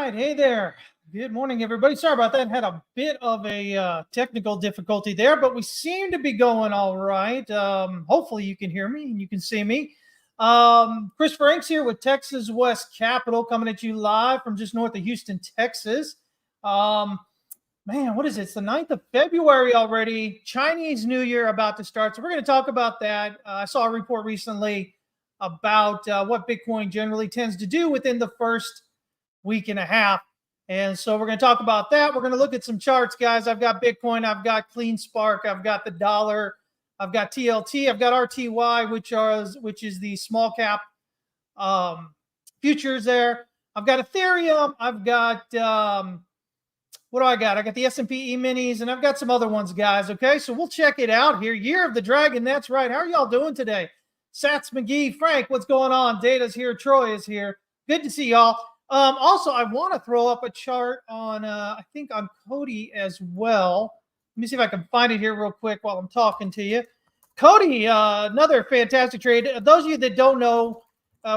right. Hey there. Good morning, everybody. Sorry about that. Had a bit of a technical difficulty there, but we seem to be going all right. Hopefully you can hear me and you can see me. Chris Franks here with Texas West Capital coming at you live from just north of Houston, Texas. Man, what is it? It's the 9th of February already. Chinese New Year about to start. So we're going to talk about that. I saw a report recently about what Bitcoin generally tends to do within the first week and a half. And so we're going to talk about that. We're going to look at some charts, guys. I've got Bitcoin. I've got Clean Spark. I've got the dollar. I've got TLT. I've got RTY, which is the small cap futures there. I've got Ethereum. I've got, what do I got? I got the S&P E-minis, and I've got some other ones, guys. Okay, so we'll check it out here. Year of the Dragon. That's right. How are y'all doing today? Sats McGee, Frank, what's going on? Data's here. Troy is here. Good to see y'all. Also, I want to throw up a chart on, I think on Cody as well. Let me see if I can find it here real quick while I'm talking to you. Cody, another fantastic trade. Those of you that don't know,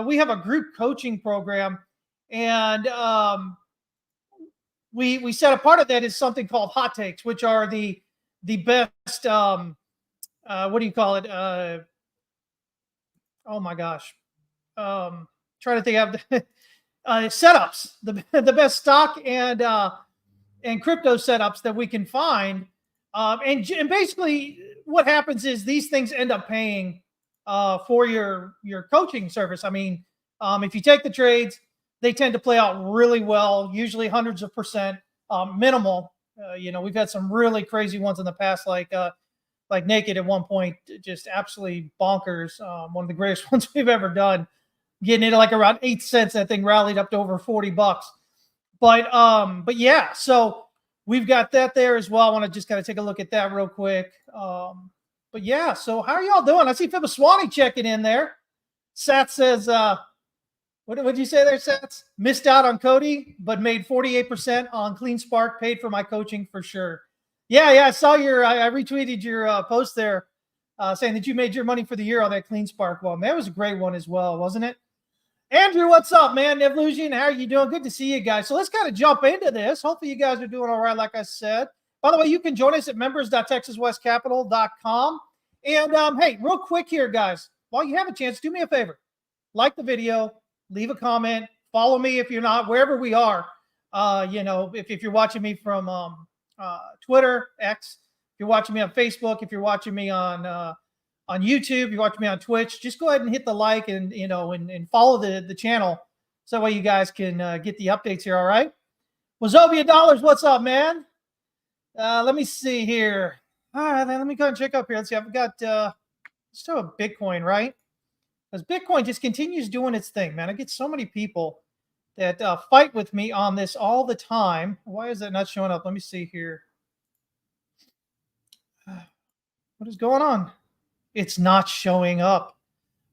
we have a group coaching program, and we said a part of that is something called hot takes, which are the best, what do you call it? Oh my gosh. Trying to think of the setups, the best stock and crypto setups that we can find. And basically what happens is these things end up paying for your coaching service. I mean, if you take the trades, they tend to play out really well, usually hundreds of percent, minimal. We've had some really crazy ones in the past, like Naked at one point, just absolutely bonkers. One of the greatest ones we've ever done. Getting it like around 8 cents. That thing rallied up to over $40. But yeah, so we've got that there as well. I want to just kind of take a look at that real quick. But yeah, so how are y'all doing? I see Fibbaswani checking in there. Sats says, what did you say there, Sats? Missed out on Cody, but made 48% on Clean Spark. Paid for my coaching for sure. Yeah, I saw I retweeted your post there saying that you made your money for the year on that Clean Spark one. That was a great one as well, wasn't it? Andrew, what's up, man? Evolution, how are you doing? Good to see you guys. So let's kind of jump into this. Hopefully you guys are doing all right, like I said. By the way, you can join us at members.texaswestcapital.com. And hey, real quick here, guys, while you have a chance, do me a favor. Like the video, leave a comment, follow me if you're not, wherever we are. If you're watching me from Twitter, X, if you're watching me on Facebook, if you're watching me on YouTube, you watch me on Twitch, just go ahead and hit the like and follow the channel. So that way you guys can get the updates here. All right. Wazobia Dollars, what's up, man? Let me see here. All right, then let me go and check up here. Let's see. I've got still a Bitcoin, right? Because Bitcoin just continues doing its thing, man. I get so many people that fight with me on this all the time. Why is that not showing up? Let me see here. What is going on? It's not showing up.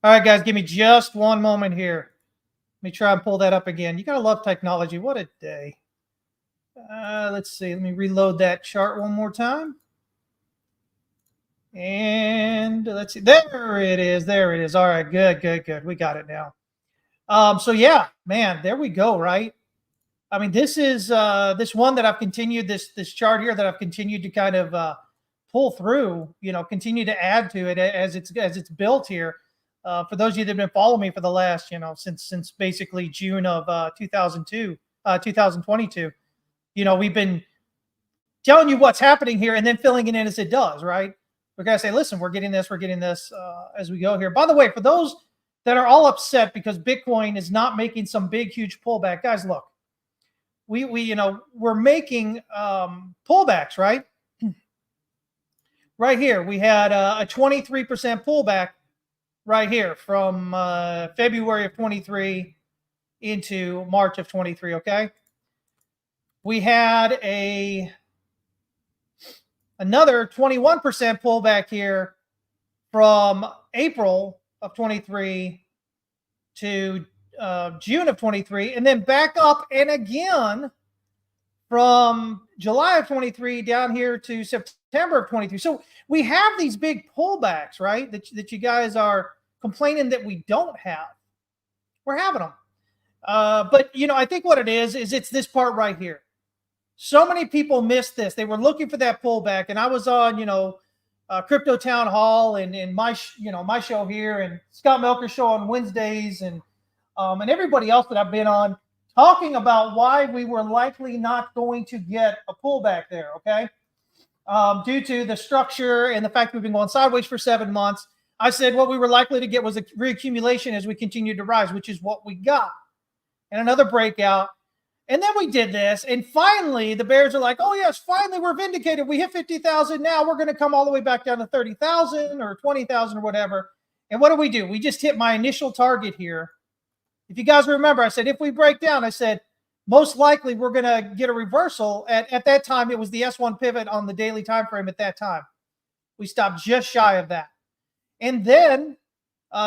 All right, guys, give me just one moment here. Let me try and pull that up again. You got to love technology. What a day. Let's see. Let me reload that chart one more time. And let's see. There it is. There it is. All right, good. We got it now. So, yeah, man, there we go, right? I mean, this is this one that I've continued, this chart here that I've continued to kind of pull through, continue to add to it as it's built here. For those of you that have been following me for the last, since basically June of 2022, we've been telling you what's happening here and then filling it in as it does, right? We're going to say, listen, we're getting this as we go here. By the way, for those that are all upset because Bitcoin is not making some big, huge pullback, guys, look, we're making pullbacks, right? Right here, we had a 23% pullback right here from February of 23 into March of 23, okay? We had another 21% pullback here from April of 23 to June of 23, and then back up and again from July of 23 down here to September of 23. So we have these big pullbacks, right? That you guys are complaining that we don't have. We're having them. But I think what it is it's this part right here. So many people missed this. They were looking for that pullback, and I was on, Crypto Town Hall and my show here, and Scott Melker's show on Wednesdays, and everybody else that I've been on, talking about why we were likely not going to get a pullback there. Okay, due to the structure and the fact that we've been going sideways for 7 months. I said what we were likely to get was a reaccumulation as we continued to rise, which is what we got, and another breakout. And then we did this, and finally the bears are like, oh yes, finally we're vindicated. We hit 50,000. Now we're going to come all the way back down to 30,000 or 20,000 or whatever. And what do? We just hit my initial target here. If you guys remember, I said if we break down, I said most likely we're going to get a reversal. At that time, it was the S1 pivot on the daily time frame at that time. We stopped just shy of that. And then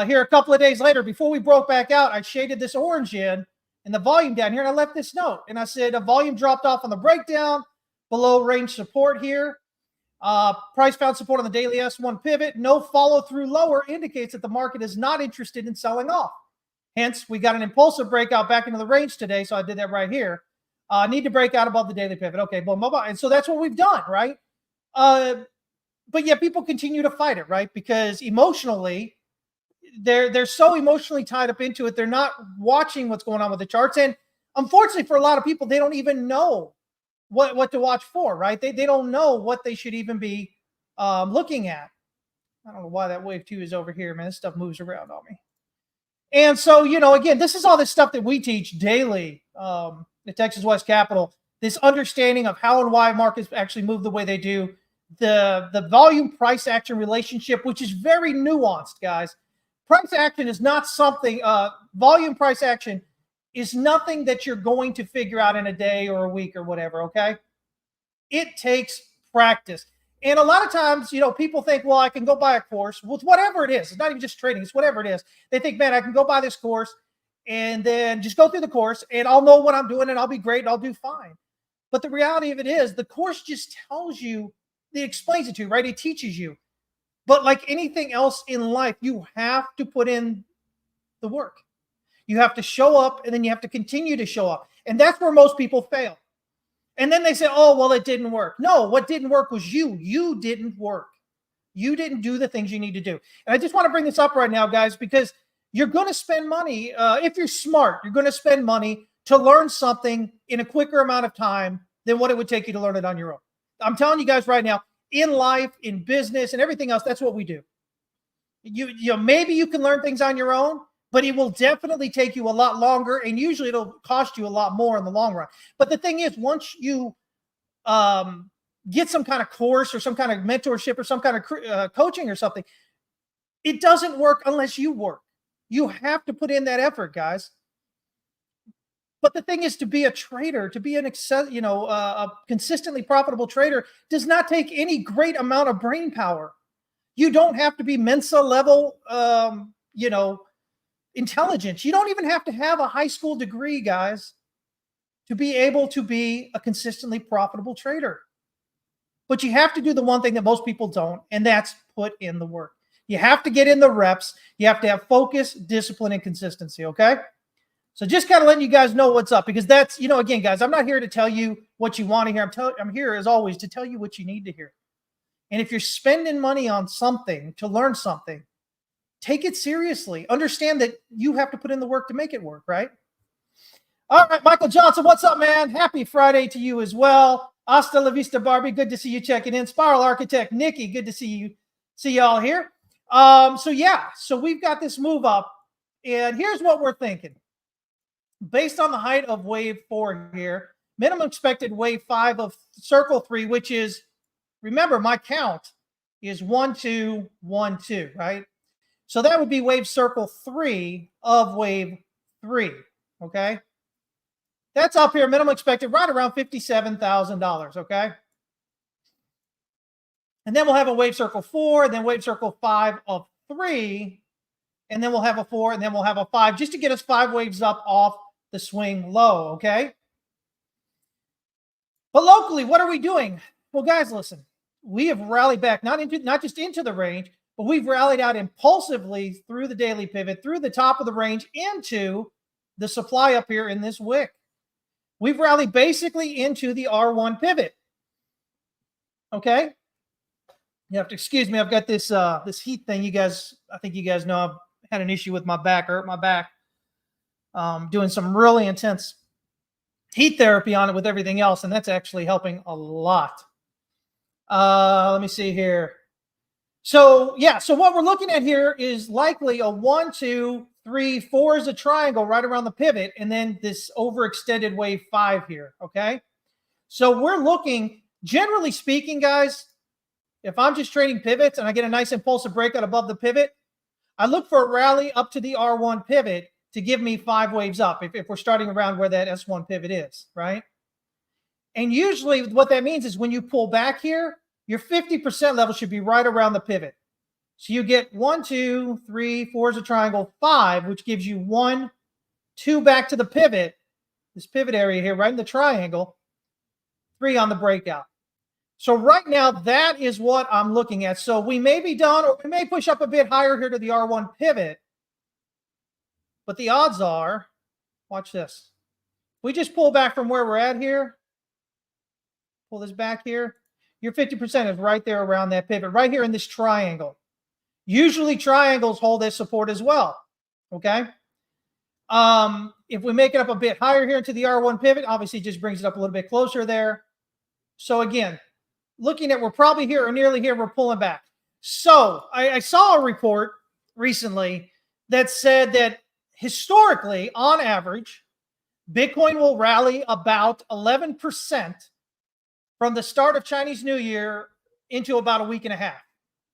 here a couple of days later, before we broke back out, I shaded this orange in and the volume down here, and I left this note. And I said a volume dropped off on the breakdown, below range support here. Price found support on the daily S1 pivot. No follow through lower indicates that the market is not interested in selling off. Hence, we got an impulsive breakout back into the range today. So I did that right here. Need to break out above the daily pivot. Okay, boom, boom, boom. And so that's what we've done, right? But yeah, people continue to fight it, right? Because emotionally, they're so emotionally tied up into it. They're not watching what's going on with the charts. And unfortunately, for a lot of people, they don't even know what to watch for, right? They don't know what they should even be looking at. I don't know why that wave 2 is over here, man. This stuff moves around on me. And so, again, this is all this stuff that we teach daily at Texas West Capital, this understanding of how and why markets actually move the way they do, the volume price action relationship, which is very nuanced, guys. Price action is not something, volume price action is nothing that you're going to figure out in a day or a week or whatever, okay? It takes practice. And a lot of times, people think, well, I can go buy a course with whatever it is. It's not even just trading. It's whatever it is. They think, man, I can go buy this course and then just go through the course and I'll know what I'm doing and I'll be great and I'll do fine. But the reality of it is the course just tells you, it explains it to you, right? It teaches you. But like anything else in life, you have to put in the work. You have to show up and then you have to continue to show up. And that's where most people fail. And then they say, oh, well, it didn't work. No, what didn't work was you. You didn't work. You didn't do the things you need to do. And I just want to bring this up right now, guys, because you're going to spend money. If you're smart, you're going to spend money to learn something in a quicker amount of time than what it would take you to learn it on your own. I'm telling you guys right now, in life, in business, and everything else, that's what we do. Maybe you can learn things on your own, but it will definitely take you a lot longer, and usually it'll cost you a lot more in the long run. But the thing is, once you get some kind of course or some kind of mentorship or some kind of coaching or something, it doesn't work unless you work. You have to put in that effort, guys. But the thing is, to be a trader, to be a consistently profitable trader does not take any great amount of brain power. You don't have to be Mensa level, intelligence. You don't even have to have a high school degree, guys, to be able to be a consistently profitable trader. But you have to do the one thing that most people don't, and that's put in the work. You have to get in the reps. You have to have focus, discipline, and consistency, okay? So just kind of letting you guys know what's up, because that's, again, guys, I'm not here to tell you what you want to hear. I'm here, as always, to tell you what you need to hear. And if you're spending money on something to learn something, take it seriously. Understand that you have to put in the work to make it work, right? All right, Michael Johnson, what's up, man? Happy Friday to you as well. Hasta la vista, Barbie. Good to see you checking in. Spiral Architect, Nikki, good to see y'all here. So we've got this move up, and here's what we're thinking. Based on the height of wave 4 here, minimum expected wave 5 of circle 3, which is, remember, my count is 1, 2, 1, 2, right? So that would be wave circle 3 of wave 3, okay? That's up here, minimum expected right around $57,000, okay? And then we'll have a wave circle 4, and then wave circle 5 of 3, and then we'll have a 4, and then we'll have a 5, just to get us 5 waves up off the swing low, okay? But locally, what are we doing? Well, guys, listen, we have rallied back, not just into the range, but we've rallied out impulsively through the daily pivot, through the top of the range into the supply up here in this wick. We've rallied basically into the R1 pivot. Okay. You have to excuse me. I've got this this heat thing. I think you guys know I've had an issue with my back. I hurt my back. Doing some really intense heat therapy on it with everything else, and that's actually helping a lot. Let me see here. So yeah, so what we're looking at here is likely a 1, 2, 3, 4 is a triangle right around the pivot, and then this overextended wave 5 here. Okay, so we're looking, generally speaking, guys, if I'm just trading pivots and I get a nice impulsive breakout above the pivot, I look for a rally up to the R1 pivot to give me 5 waves up if we're starting around where that S1 pivot is, right? And usually what that means is when you pull back here, your 50% level should be right around the pivot. So you get 1, 2, 3, 4 is a triangle, 5, which gives you 1, 2 back to the pivot, this pivot area here, right in the triangle, 3 on the breakout. So right now, that is what I'm looking at. So we may be done, or we may push up a bit higher here to the R1 pivot. But the odds are, watch this. We just pull back from where we're at here. Pull this back here. Your 50% is right there around that pivot, right here in this triangle. Usually triangles hold this support as well. Okay. If we make it up a bit higher here into the R1 pivot, obviously it just brings it up a little bit closer there. So again, looking at, we're probably here or nearly here, we're pulling back. So I saw a report recently that said that historically, on average, Bitcoin will rally about 11% from the start of Chinese New Year into about a week and a half.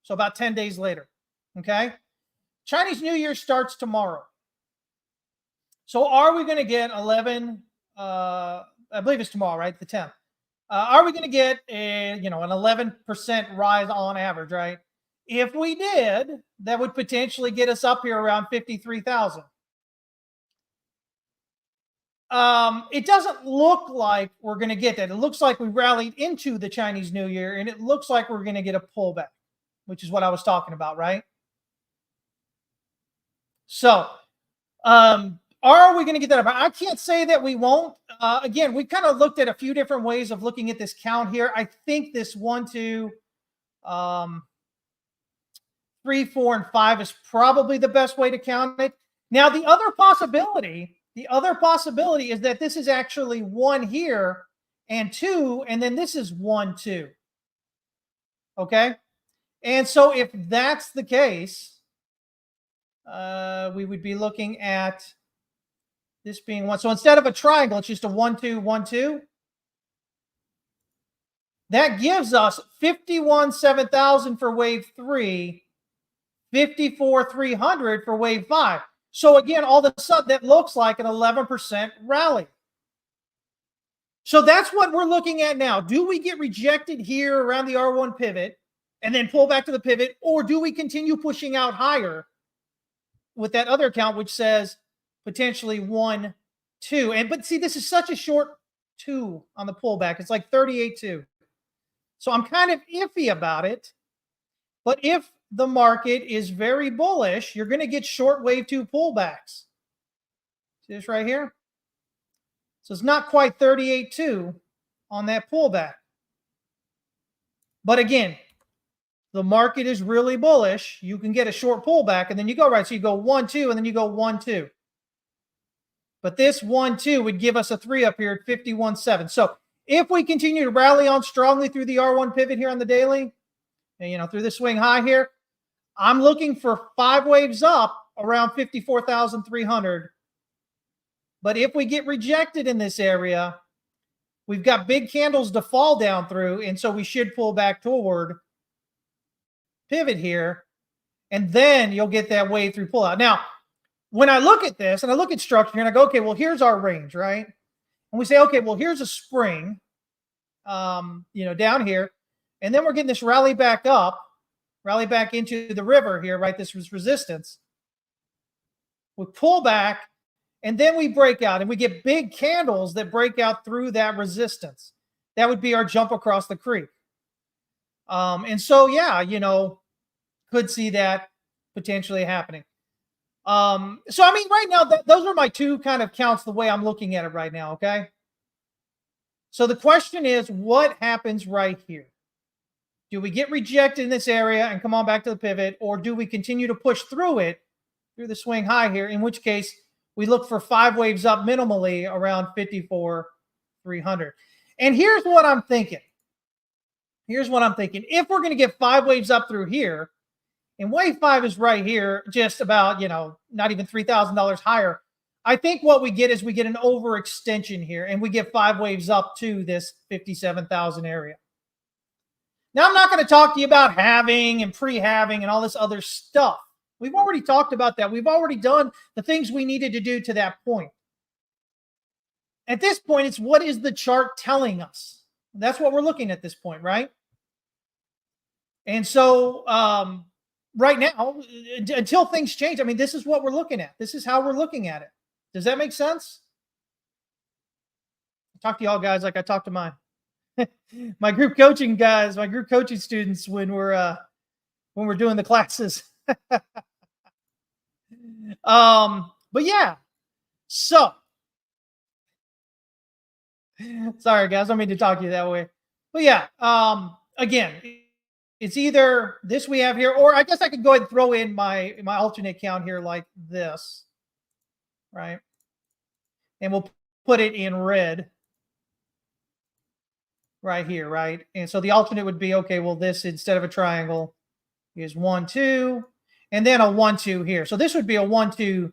So about 10 days later. Okay. Chinese New Year starts tomorrow. So are we going to get 11? I believe it's tomorrow, right? The 10th. Are we going to get an 11% rise on average, right? If we did, that would potentially get us up here around 53,000. It doesn't look like we're going to get that. It looks like we rallied into the Chinese New Year, and it looks like we're going to get a pullback, which is what I was talking about, right? So, are we going to get that up? I can't say that we won't. Again, we kind of looked at a few different ways of looking at this count here. I think this 1, 2, 3, 4, and 5 is probably the best way to count it. Now, the other possibility is that this is actually 1 here and 2, and then this is 1, 2. Okay? And so if that's the case, we would be looking at this being 1. So instead of a triangle, it's just a 1, 2, 1, 2. That gives us 51,700 for wave 3, 54,300 for wave 5. So again, all of a sudden, that looks like an 11% rally. So that's what we're looking at now. Do we get rejected here around the R1 pivot and then pull back to the pivot, or do we continue pushing out higher with that other count, which says potentially 1, 2? But see, this is such a short 2 on the pullback. It's like 38.2. So I'm kind of iffy about it. But if the market is very bullish, you're going to get short wave 2 pullbacks. See this right here? So it's not quite 38.2 on that pullback. But again, the market is really bullish. You can get a short pullback, and then you go right. So you go 1, 2, and then you go 1, 2. But this 1, 2 would give us a 3 up here at 51.7. So if we continue to rally on strongly through the R1 pivot here on the daily, and, through the swing high here, I'm looking for 5 waves up around 54,300. But if we get rejected in this area, we've got big candles to fall down through, and so we should pull back toward pivot here, and then you'll get that wave through pullout. Now, when I look at this and I look at structure and I go, okay, well, here's our range, right? And we say, okay, well, here's a spring, down here, and then we're getting this rally back up, rally back into the river here, right? This was resistance. We pull back, and then we break out, and we get big candles that break out through that resistance. That would be our jump across the creek. And so, yeah, could see that potentially happening. So I mean, right now, those are my two kind of counts the way I'm looking at it right now. Okay. So the question is, what happens right here? Do we get rejected in this area and come on back to the pivot, or do we continue to push through it, through the swing high here, in which case we look for 5 waves up minimally around 54,300. And here's what I'm thinking. Here's what I'm thinking. If we're going to get 5 waves up through here, and wave 5 is right here, just about, not even $3,000 higher, I think what we get is we get an overextension here, and we get 5 waves up to this 57,000 area. Now, I'm not going to talk to you about halving and pre-halving and all this other stuff. We've already talked about that. We've already done the things we needed to do to that point. At this point, it's what is the chart telling us? That's what we're looking at this point, right? And so right now, until things change, I mean, this is what we're looking at. This is how we're looking at it. Does that make sense? I talk to y'all guys like I talk to my group coaching guys, my group coaching students when we're doing the classes. But yeah, so sorry guys, I don't mean to talk to you that way. But yeah, again, it's either this we have here, or I guess I could go ahead and throw in my alternate count here like this, right? And we'll put it in red right here, right? And so the alternate would be, okay, well, this instead of a triangle is 1, 2, and then a 1, 2 here. So this would be a 1, 2,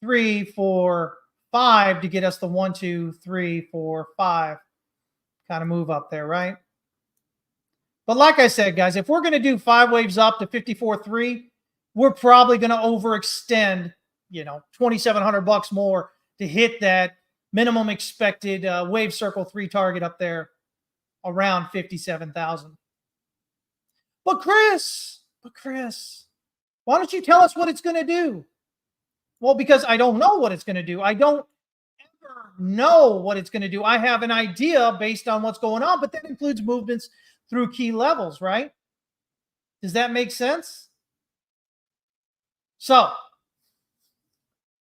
3, 4, 5 to get us the 1, 2, 3, 4, 5 kind of move up there, right? But like I said, guys, if we're going to do 5 waves up to 54.3, we're probably going to overextend, $2,700 more to hit that minimum expected wave circle 3 target up there around 57,000. But Chris, why don't you tell us what it's going to do? Well, because I don't know what it's going to do. I don't ever know what it's going to do. I have an idea based on what's going on, but that includes movements through key levels, right? Does that make sense? So,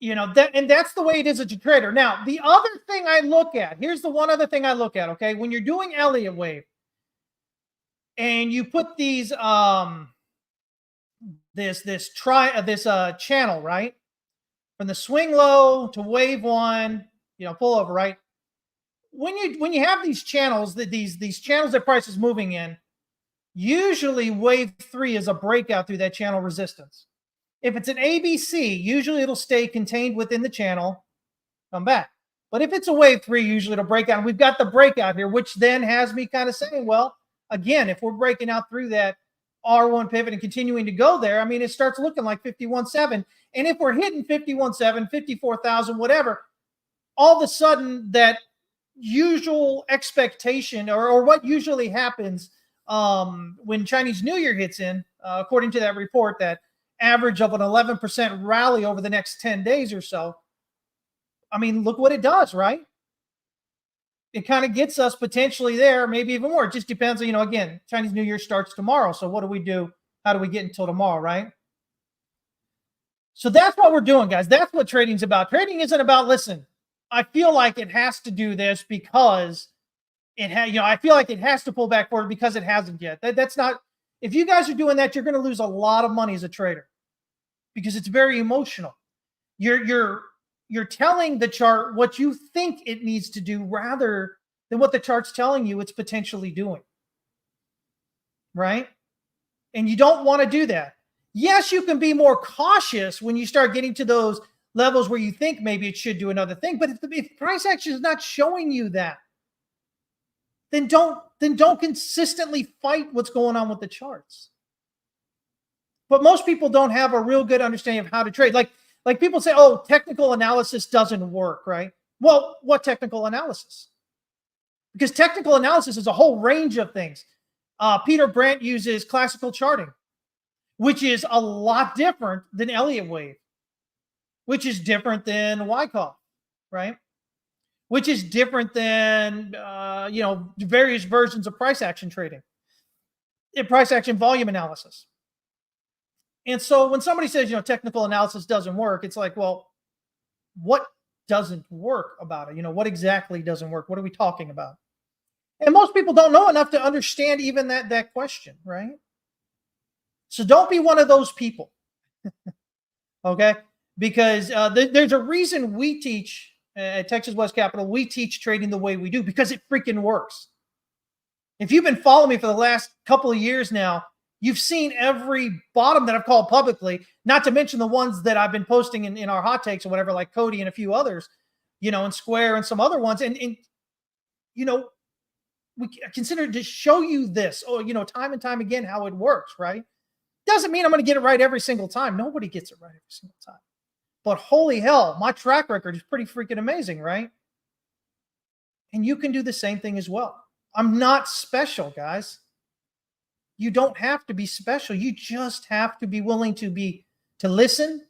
that's the way it is as a trader. Now, the other thing I look at, here's the one other thing I look at, okay? When you're doing Elliott wave and you put these this channel, right? From the swing low to wave 1, pull over, right? When you have these channels, these channels that price is moving in, usually wave 3 is a breakout through that channel resistance. If it's an ABC, usually it'll stay contained within the channel, come back. But if it's a wave 3, usually it'll break out. And we've got the breakout here, which then has me kind of saying, well, again, if we're breaking out through that R1 pivot and continuing to go there, I mean, it starts looking like 51.7. And if we're hitting 51.7, 54,000, whatever, all of a sudden that usual expectation or what usually happens when Chinese New Year hits in, according to that report, that average of an 11% rally over the next 10 days or so. I mean, look what it does, right? It kind of gets us potentially there, maybe even more. It just depends on, again, Chinese New Year starts tomorrow. So what do we do? How do we get until tomorrow, right? So that's what we're doing, guys. That's what trading's about. Trading isn't about, listen, I feel like it has to do this because I feel like it has to pull back forward because it hasn't yet. That's not, if you guys are doing that, you're going to lose a lot of money as a trader because it's very emotional. You're telling the chart what you think it needs to do rather than what the chart's telling you it's potentially doing. Right? And you don't want to do that. Yes, you can be more cautious when you start getting to those levels where you think maybe it should do another thing. But if price action is not showing you that, then don't consistently fight what's going on with the charts. But most people don't have a real good understanding of how to trade. Like people say, oh, technical analysis doesn't work, right? Well, what technical analysis? Because technical analysis is a whole range of things. Peter Brandt uses classical charting, which is a lot different than Elliott wave, which is different than Wyckoff, right? Which is different than, various versions of price action trading, price action volume analysis. And so when somebody says, technical analysis doesn't work, it's like, well, what doesn't work about it? What exactly doesn't work? What are we talking about? And most people don't know enough to understand even that question, right? So don't be one of those people, okay? Because there's a reason we teach at Texas West Capital, we teach trading the way we do because it freaking works. If you've been following me for the last couple of years now, you've seen every bottom that I've called publicly, not to mention the ones that I've been posting in our hot takes or whatever, like Cody and a few others, and Square and some other ones. And we consider to show you this, time and time again, how it works, right? Doesn't mean I'm going to get it right every single time. Nobody gets it right every single time. But holy hell, my track record is pretty freaking amazing, right? And you can do the same thing as well. I'm not special, guys. You don't have to be special. You just have to be willing to listen,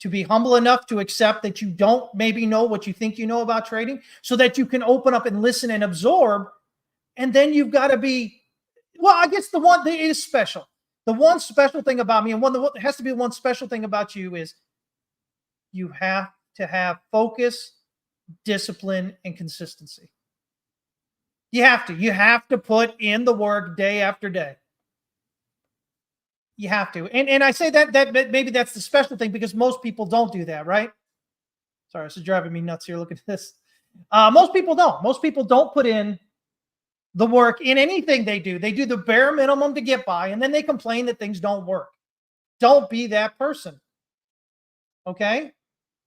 to be humble enough to accept that you don't maybe know what you think you know about trading, so that you can open up and listen and absorb. And then you've got to be, well, I guess the one that is special. The one special thing about me, and one that has to be one special thing about you, is you have to have focus, discipline, and consistency. You have to put in the work day after day. You have to. And I say that maybe that's the special thing, because most people don't do that, right? Sorry, this is driving me nuts here. Look at this. Most people don't. Most people don't put in the work in anything they do. They do the bare minimum to get by, and then they complain that things don't work. Don't be that person. Okay?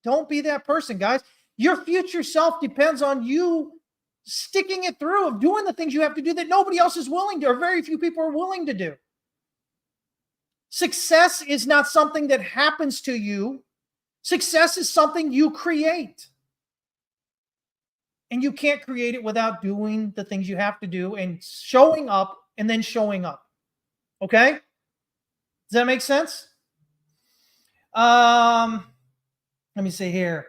Don't be that person, guys. Your future self depends on you sticking it through, of doing the things you have to do that nobody else is willing to, or very few people are willing to do. Success is not something that happens to you. Success is something you create. And you can't create it without doing the things you have to do and showing up, and then showing up. Okay? Does that make sense? Let me see here.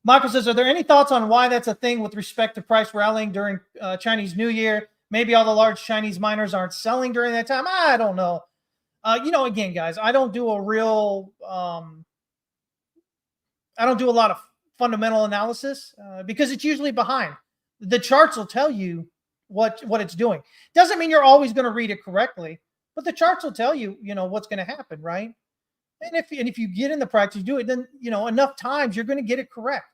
Michael says, are there any thoughts on why that's a thing with respect to price rallying during Chinese New Year? Maybe all the large Chinese miners aren't selling during that time. I don't know. Again, guys, I don't do a real, I don't do a lot of fundamental analysis because it's usually behind. The charts will tell you what it's doing. Doesn't mean you're always going to read it correctly, but the charts will tell you, what's going to happen, right? And if you get in the practice, do it, then, enough times you're going to get it correct.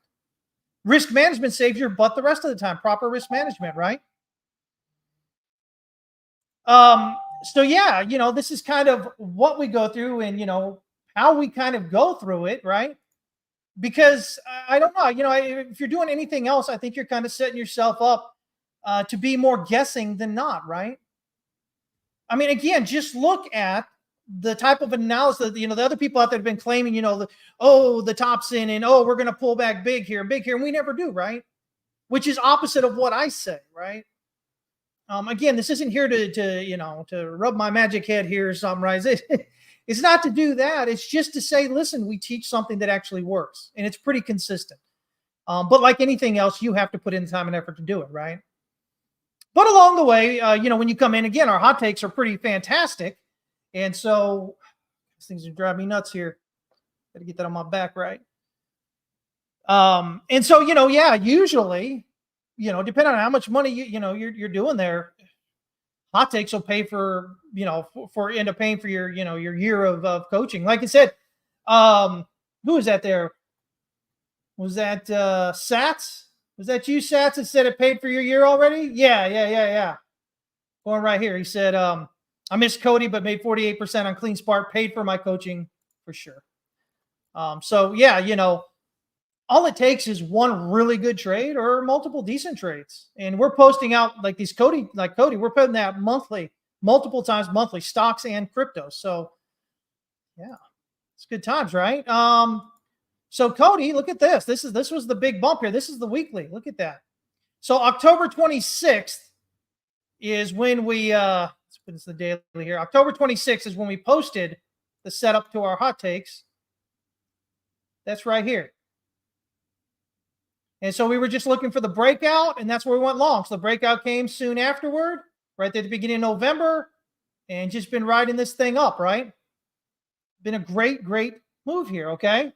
Risk management saves your butt the rest of the time. Proper risk management, right? So yeah, this is kind of what we go through, and, how we kind of go through it, right? Because I don't know, if you're doing anything else, I think you're kind of setting yourself up to be more guessing than not, right? I mean, again, just look at the type of analysis, the other people out there have been claiming, the top's in, and we're going to pull back big here, and we never do, right? Which is opposite of what I say, right? Again, this isn't here to rub my magic head here or something, right? It's not to do that. It's just to say, listen, we teach something that actually works, and it's pretty consistent. But like anything else, you have to put in time and effort to do it, right? But along the way, when you come in, again, our hot takes are pretty fantastic. And so these things are driving me nuts here. Got to get that on my back, right? And so, usually, depending on how much money you're doing there, hot takes will pay for, end up paying for your year of coaching. Like I said, who was that there? Was that Sats? Was that you, Sats, that said it paid for your year already? Yeah. Going right here. He said, I missed Cody, but made 48% on Clean Spark, paid for my coaching for sure. So yeah, all it takes is one really good trade or multiple decent trades. And we're posting out like these Cody, we're putting out monthly, multiple times monthly, stocks and crypto. So yeah, it's good times, right? So Cody, look at this. This was the big bump here. This is the weekly. Look at that. So October 26th is when we, let's put this the daily here. October 26th is when we posted the setup to our hot takes. That's right here. And so we were just looking for the breakout, and that's where we went long. So the breakout came soon afterward, right at the beginning of November, and just been riding this thing up, right? been a great, great move here, okay?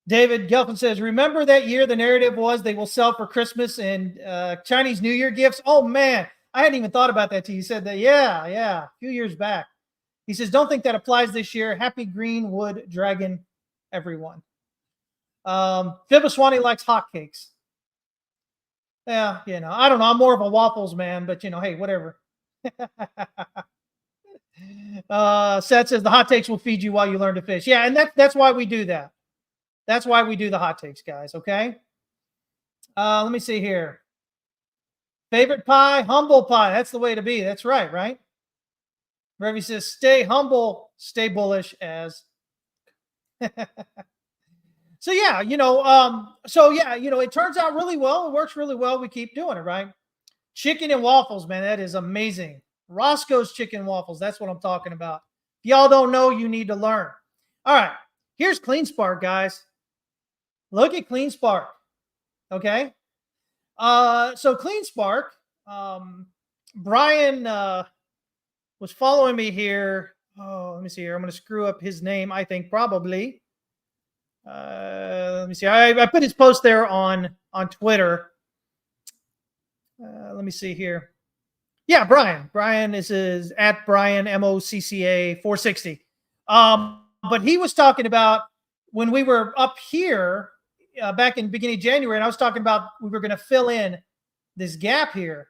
David Gelfin says, remember that year the narrative was they will sell for Christmas and Chinese New Year gifts? Oh, man, I hadn't even thought about that till you said that. Yeah, a few years back. He says, don't think that applies this year. Happy Greenwood Dragon, everyone. Fibaswani likes hotcakes. Yeah, I don't know. I'm more of a waffles man, but hey, whatever. Seth says the hot takes will feed you while you learn to fish. Yeah, and that's why we do that. That's why we do the hot takes, guys. Okay. Let me see here. Favorite pie, humble pie. That's the way to be. That's right, right? Revy says, stay humble, stay bullish as. So yeah, it turns out really well. It works really well. We keep doing it, right? Chicken and waffles, man, that is amazing. Roscoe's Chicken Waffles. That's what I'm talking about. If y'all don't know, you need to learn. All right, here's CleanSpark, guys. Look at CleanSpark. Okay. So CleanSpark, Brian was following me here. Oh, let me see here. I'm going to screw up his name, I think, probably. Let me see. I put his post there on Twitter. Let me see here. Yeah, Brian. Brian is at Brian MOCCA 460. But he was talking about when we were up here back in the beginning of January, and I was talking about we were going to fill in this gap here.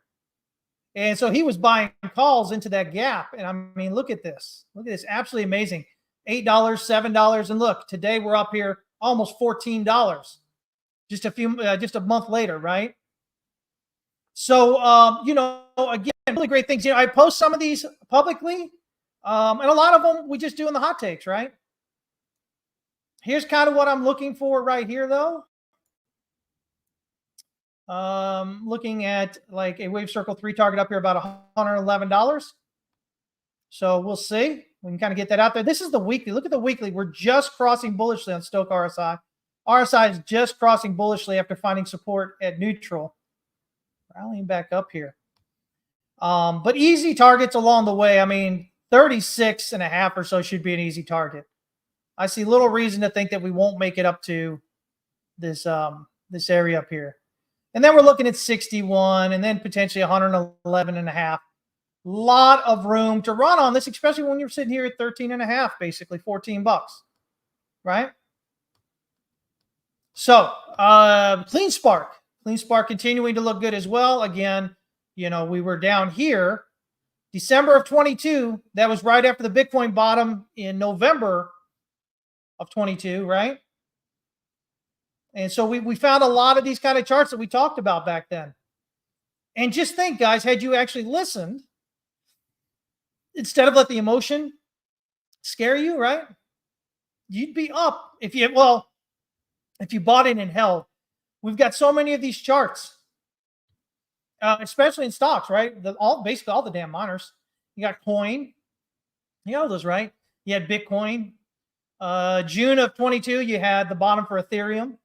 And so he was buying calls into that gap. And I mean, look at this. Look at this. Absolutely amazing. $8, $7. And look, today we're up here almost $14. Just a month later, right? So, again, really great things. I post some of these publicly, and a lot of them we just do in the hot takes, right? Here's kind of what I'm looking for right here, though. Looking at like a wave circle 3 target up here about $111. So we'll see. We can kind of get that out there. This is the weekly. Look at the weekly. We're just crossing bullishly on Stochk RSI. RSI is just crossing bullishly after finding support at neutral. Rallying back up here. But easy targets along the way. I mean, 36.5 or so should be an easy target. I see little reason to think that we won't make it up to this area up here. And then we're looking at 61 and then potentially 111.5. Lot of room to run on this, especially when you're sitting here at 13.5, basically $14, right? So CleanSpark continuing to look good as well. Again, we were down here December of 22. That was right after the Bitcoin bottom in November of 22, right? And so we found a lot of these kind of charts that we talked about back then. And just think, guys, had you actually listened, instead of let the emotion scare you, right? You'd be up if you bought in and held. We've got so many of these charts, especially in stocks, right? Basically all the damn miners. You got coin, you know those, right? You had Bitcoin. June of 22, you had the bottom for Ethereum,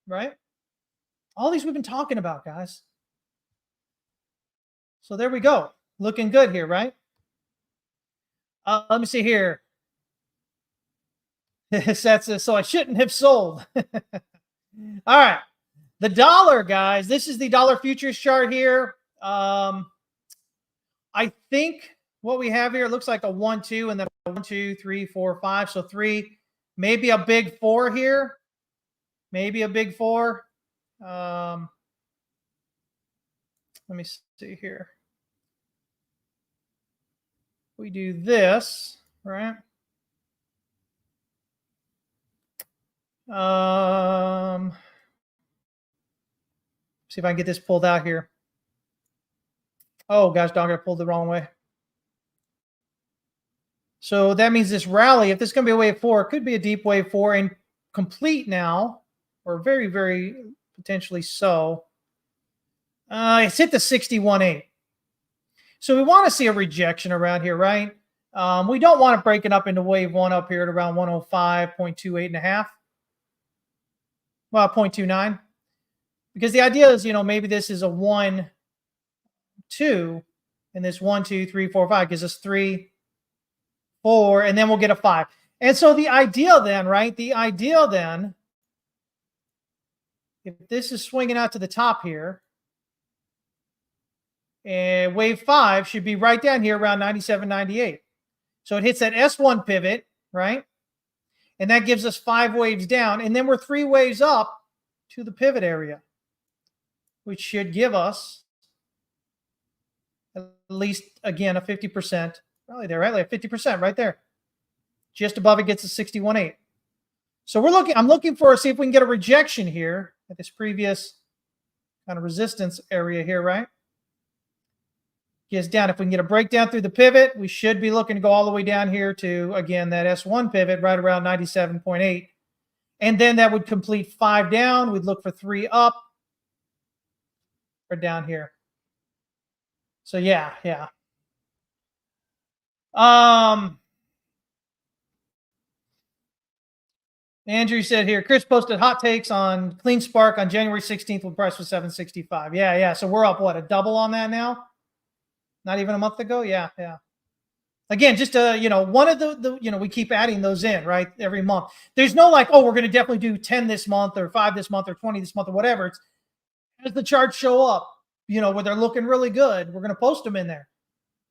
right? All these we've been talking about, guys. So there we go. Looking good here, right? Let me see here. So I shouldn't have sold. All right. The dollar, guys. This is the dollar futures chart here. I think what we have here looks like a 1, 2, and then a 1, 2, 3, 4, 5. So 3, maybe a big 4 here. Maybe a big 4. Let me see here. We do this, right? See if I can get this pulled out here. Oh gosh, dog, I pulled the wrong way. So that means this rally, if this is going to be a wave 4, it could be a deep wave 4 and complete now, or very, very potentially so. It's hit the 61.8. So we want to see a rejection around here, right? We don't want to break it up into wave 1 up here at around 105.28.5. Well, 0.29. Because the idea is, maybe this is a 1, 2, And this 1, 2, 3, 4, 5 gives us 3, 4, and then we'll get a 5. And so the ideal then, right? The ideal then, if this is swinging out to the top here, and wave 5 should be right down here around 97, 98. So it hits that S1 pivot, right? And that gives us 5 waves down. And then we're 3 waves up to the pivot area, which should give us at least, again, a 50%. Probably there, right? Like 50% right there. Just above it gets a 61.8. So I'm looking for, see if we can get a rejection here at this previous kind of resistance area here, right? Gets down. If we can get a breakdown through the pivot, we should be looking to go all the way down here to, again, that S1 pivot right around 97.8. And then that would complete 5 down. We'd look for 3 up or down here. So yeah. Andrew said here, Chris posted hot takes on Clean Spark on January 16th when price was 765. Yeah. So we're up, what, a double on that now? Not even a month ago? Yeah. Again, just one of the we keep adding those in, right, every month. There's no like, oh, we're going to definitely do 10 this month or 5 this month or 20 this month or whatever. It's as the charts show up, where they're looking really good, we're going to post them in there.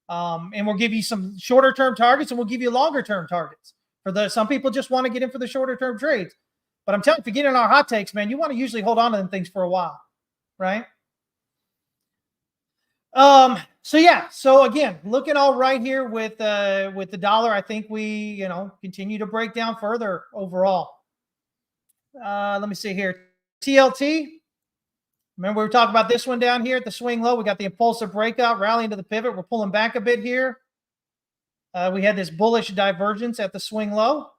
And we'll give you some shorter term targets and we'll give you longer term targets. Some people just want to get in for the shorter term trades. But I'm telling you, if you get in our hot takes, man, you want to usually hold on to them things for a while, right? So again, looking all right here with the dollar, I think we, continue to break down further overall. Let me see here. TLT. Remember we were talking about this one down here at the swing low. We got the impulsive breakout, rallying to the pivot. We're pulling back a bit here. We had this bullish divergence at the swing low.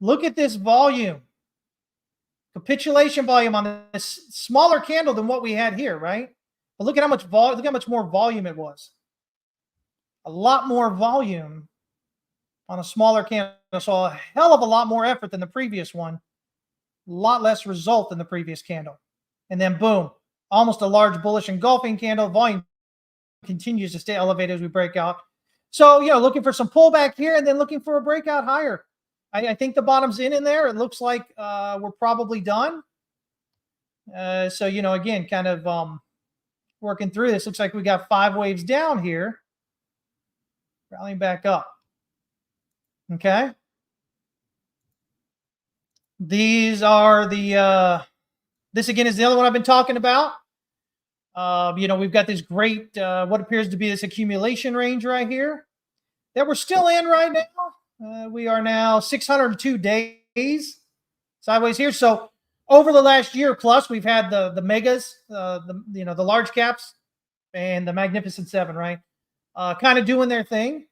Look at this volume. Capitulation volume on this smaller candle than what we had here, right? But look at how much more volume it was. A lot more volume on a smaller candle. So a hell of a lot more effort than the previous one. A lot less result than the previous candle. And then boom, almost a large bullish engulfing candle. Volume continues to stay elevated as we break out. So, looking for some pullback here and then looking for a breakout higher. I think the bottom's in there. It looks like we're probably done. So, again, kind of working through this. Looks like we got 5 waves down here. Rallying back up. Okay. These are this again is the other one I've been talking about. We've got this great, what appears to be this accumulation range right here that we're still in right now. We are now 602 days sideways here. So over the last year plus, we've had the megas, the large caps and the Magnificent Seven, right? Kind of doing their thing.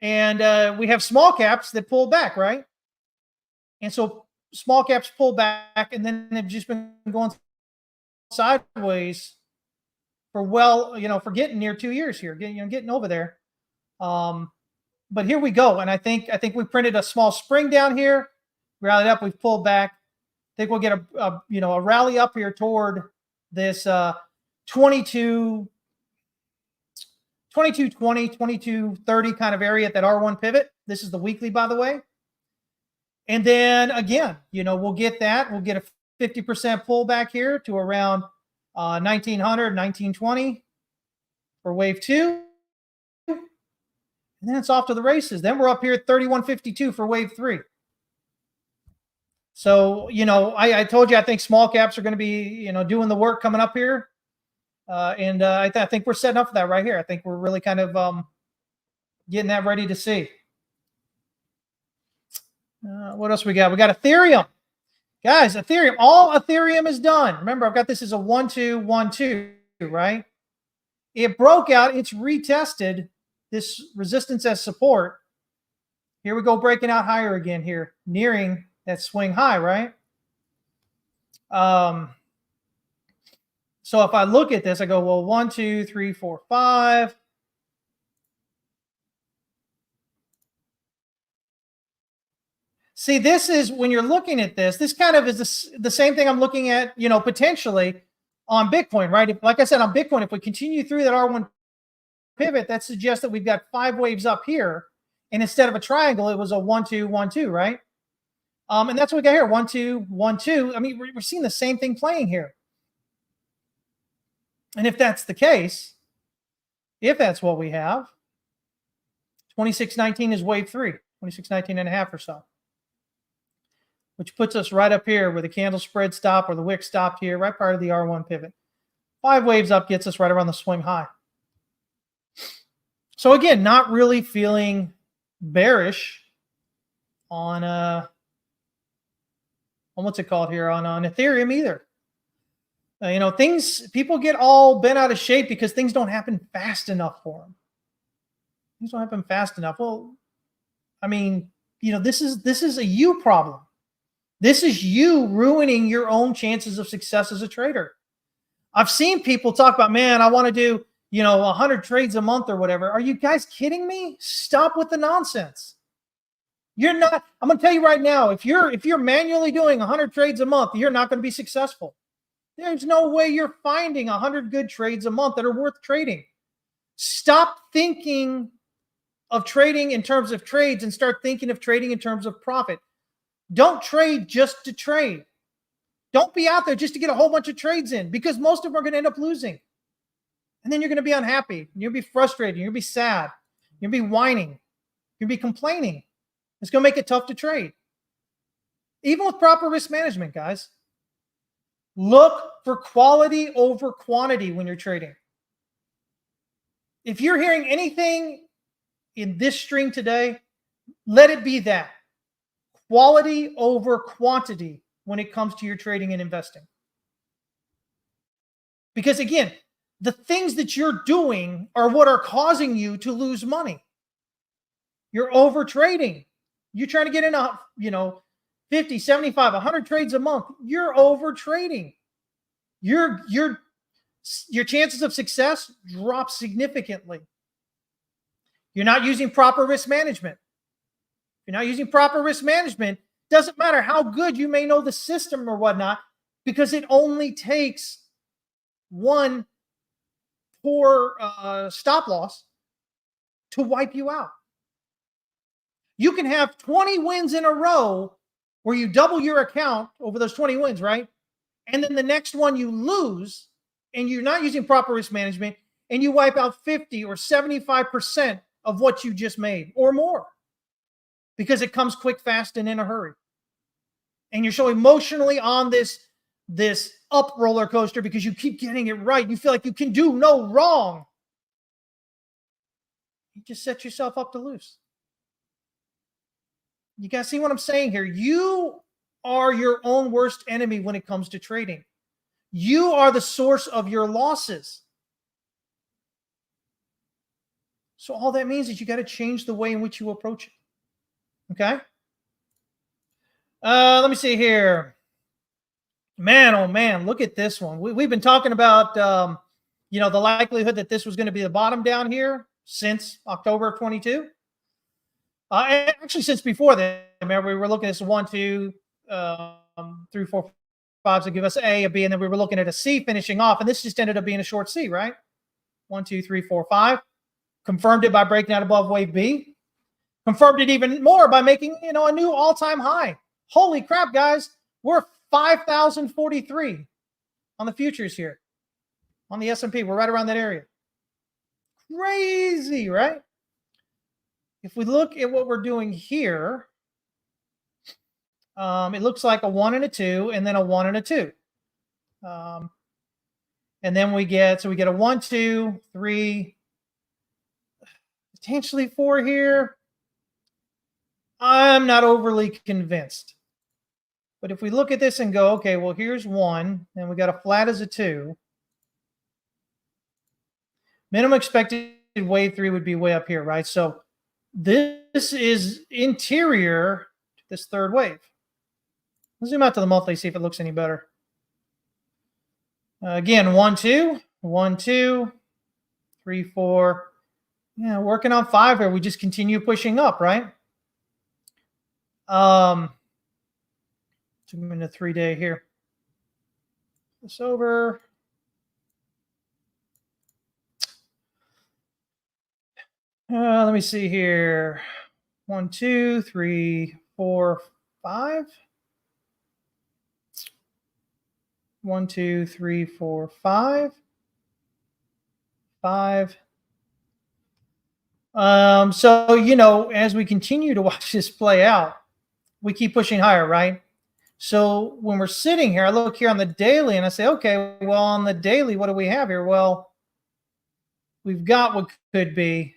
And we have small caps that pull back, right? And so small caps pull back, and then they've just been going sideways for for getting near 2 years here, getting over there. But here we go, and I think we printed a small spring down here, rallied up, we've pulled back. I think we'll get a rally up here toward this 2220, 2230 kind of area at that R1 pivot. This is the weekly, by the way. And then again, we'll get that. We'll get a 50% pullback here to around 1900, 1920 for wave 2. And then it's off to the races. Then we're up here at 3152 for wave 3. So, I told you I think small caps are going to be, doing the work coming up here. And I think we're setting up for that right here. I think we're really kind of getting that ready to see. What else we got? We got Ethereum. Guys, Ethereum. All Ethereum is done. Remember, I've got this as a 1-2-1-2, right? It broke out. It's retested this resistance as support. Here we go, breaking out higher again here, nearing that swing high, right? So if I look at this, I go, well, 1, 2, 3, 4, 5. See, this is when you're looking at this kind of is the same thing I'm looking at, potentially on Bitcoin, right? Like I said, on Bitcoin, if we continue through that R1 pivot, that suggests that we've got 5 waves up here. And instead of a triangle, it was a 1, 2, 1, 2, right? And that's what we got here, 1, 2, 1, 2. I mean, we're seeing the same thing playing here. And if that's the case, if that's what we have, 2619 is wave 3, 2619 and a half or so, which puts us right up here where the candle spread stopped or the wick stopped here, right prior to the R1 pivot. 5 waves up gets us right around the swing high. So again, not really feeling bearish on what's it called here, on Ethereum either. You know, people get all bent out of shape because things don't happen fast enough for them. Things don't happen fast enough. Well, I mean, you know, this is a you problem. This is you ruining your own chances of success as a trader. I've seen people talk about, man, I want to do, you know, 100 trades a month or whatever. Are you guys kidding me? Stop with the nonsense. You're not. I'm going to tell you right now, if you're manually doing 100 trades a month, you're not going to be successful. There's no way you're finding 100 good trades a month that are worth trading. Stop thinking of trading in terms of trades and start thinking of trading in terms of profit. Don't trade just to trade. Don't be out there just to get a whole bunch of trades in, because most of them are going to end up losing. And then you're going to be unhappy. You'll be frustrated. You'll be sad. You'll be whining. You'll be complaining. It's going to make it tough to trade. Even with proper risk management, guys. Look for quality over quantity when you're trading. If you're hearing anything in this stream today, let it be that. Quality over quantity when it comes to your trading and investing. Because again, the things that you're doing are what are causing you to lose money. You're over trading. You're trying to get in 50, 75, 100 trades a month. You're over trading. Your chances of success drop significantly. You're not using proper risk management. If you're not using proper risk management, doesn't matter how good you may know the system or whatnot, because it only takes one poor stop loss to wipe you out. You can have 20 wins in a row where you double your account over those 20 wins, right? And then the next one you lose and you're not using proper risk management and you wipe out 50 or 75% of what you just made or more, because it comes quick, fast, and in a hurry. And you're so emotionally on this up roller coaster because you keep getting it right. You feel like you can do no wrong. You just set yourself up to lose. You guys see what I'm saying here? You are your own worst enemy when it comes to trading. You are the source of your losses. So all that means is you got to change the way in which you approach it. Okay? Let me see here. Man, oh man, look at this one. We've been talking about, the likelihood that this was going to be the bottom down here since October of 22. Actually, since before that. Remember, we were looking at this 1, 2, 3, 4, 5 to give us a B, and then we were looking at a C finishing off, and this just ended up being a short C, right? 1, 2, 3, 4, 5. Confirmed it by breaking out above wave B. Confirmed it even more by making, a new all-time high. Holy crap, guys. We're 5,043 on the futures here. On the S&P, we're right around that area. Crazy, right? If we look at what we're doing here, it looks like a 1 and a 2, and then a 1 and a 2. And then we get a 1, 2, 3, potentially 4 here. I'm not overly convinced. But if we look at this and go, okay, well, here's 1, and we got a flat as a 2. Minimum expected wave 3 would be way up here, right? So this is interior to this third wave. Let's zoom out to the monthly, see if it looks any better. Again, 1, 2, 1, 2, 3, 4. Yeah, working on 5 here. We just continue pushing up, right? Zoom into 3-day here. This over. Let me see here. 1, 2, 3, 4, 5. 1, 2, 3, 4, 5. 5. So, as we continue to watch this play out, we keep pushing higher, right? So when we're sitting here, I look here on the daily and I say, okay, well, on the daily, what do we have here? Well, we've got what could be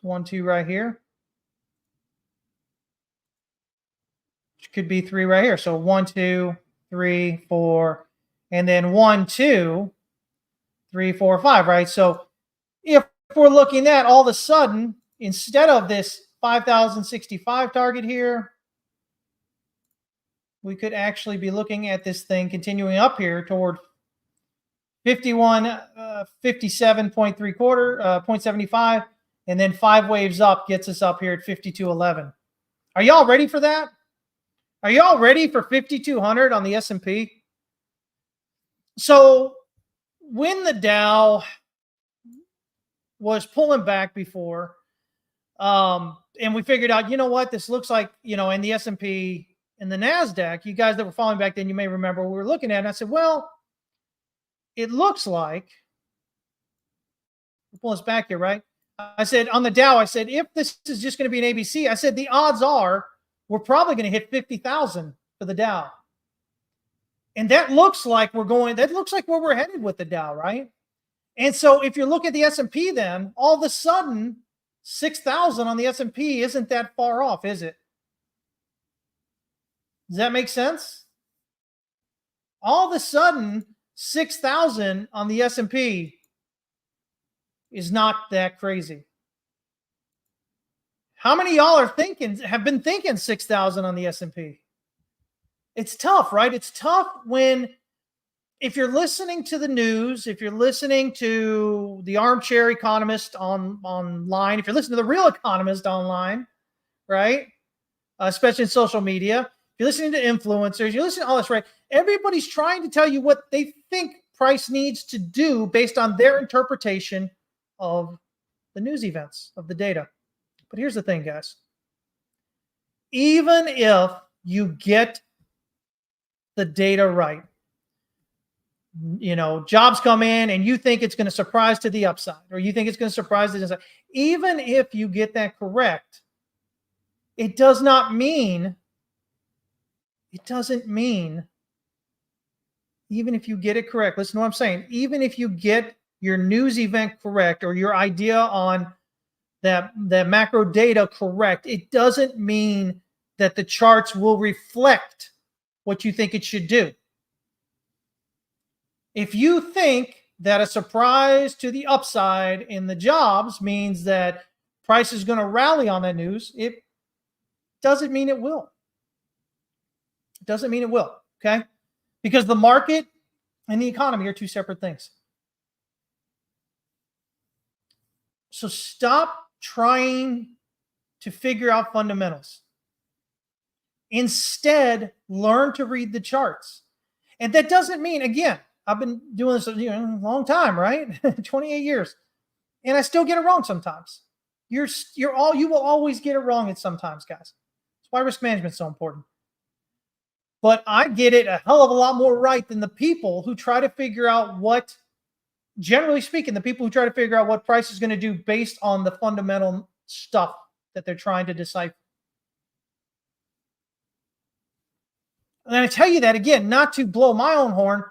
1, 2 right here, which could be 3 right here. So 1, 2, 3, 4, and then 1, 2, 3, 4, 5, right? So if we're looking at all of a sudden, instead of this 5,065 target here, we could actually be looking at this thing continuing up here toward 51, 57.3 quarter, 0.75, and then 5 waves up gets us up here at 52.11. Are y'all ready for that? Are y'all ready for 5,200 on the S&P? So when the Dow was pulling back before, and we figured out, you know what, this looks like, in the S&P and the NASDAQ, you guys that were following back then, you may remember we were looking at, and I said, well, it looks like, pull us back here, right? I said on the Dow, I said, if this is just going to be an ABC, I said the odds are we're probably going to hit 50,000 for the Dow. And that looks like where we're headed with the Dow, right? And so if you look at the S&P, then all of a sudden 6,000 on the S&P isn't that far off, is it? Does that make sense? All of a sudden 6,000 on the S&P is not that crazy. How many of y'all have been thinking 6,000 on the S&P? It's tough, right? It's tough if you're listening to the news, if you're listening to the armchair economist online, if you're listening to the real economist online, right? Especially in social media, if you're listening to influencers, you're listening to all this, right? Everybody's trying to tell you what they think price needs to do based on their interpretation of the news events, of the data. But here's the thing, guys. Even if you get the data right, jobs come in and you think it's going to surprise to the upside, or you think it's going to surprise to the downside, even if you get that correct, it doesn't mean, even if you get it correct, listen to what I'm saying, even if you get your news event correct or your idea on that macro data correct, it doesn't mean that the charts will reflect what you think it should do. If you think that a surprise to the upside in the jobs means that price is going to rally on that news, it doesn't mean it will. It doesn't mean it will, okay? Because the market and the economy are two separate things. So stop trying to figure out fundamentals. Instead, learn to read the charts. And that doesn't mean, again, I've been doing this a long time, right? 28 years. And I still get it wrong sometimes. You will always get it wrong at sometimes, guys. That's why risk management is so important. But I get it a hell of a lot more right than the people who try to figure out what, generally speaking, the people who try to figure out what price is going to do based on the fundamental stuff that they're trying to decipher. And I tell you that, again, not to blow my own horn,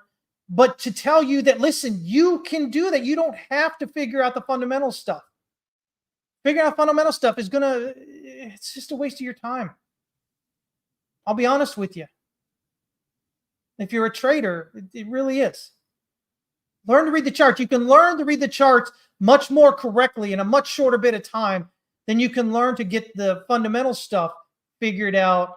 but to tell you that, listen, you can do that. You don't have to figure out the fundamental stuff. Figuring out fundamental stuff it's just a waste of your time. I'll be honest with you. If you're a trader, it really is. Learn to read the charts. You can learn to read the charts much more correctly in a much shorter bit of time than you can learn to get the fundamental stuff figured out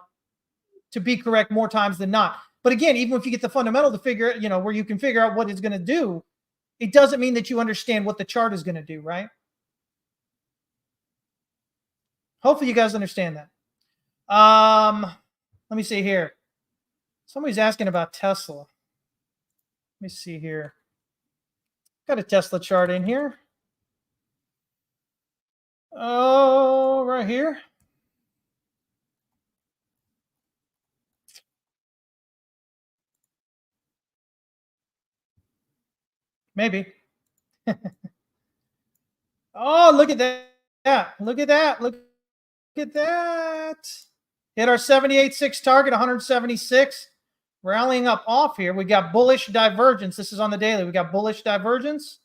to be correct more times than not. But again, even if you get the fundamental to figure it, where you can figure out what it's going to do, it doesn't mean that you understand what the chart is going to do, right? Hopefully you guys understand that. Let me see here. Somebody's asking about Tesla. Let me see here. Got a Tesla chart in here. Oh, right here. Maybe. Oh, look at that. Look at that. Look at that. Hit our 78.6 target, 176. Rallying up off here. We got bullish divergence. This is on the daily. We got bullish divergence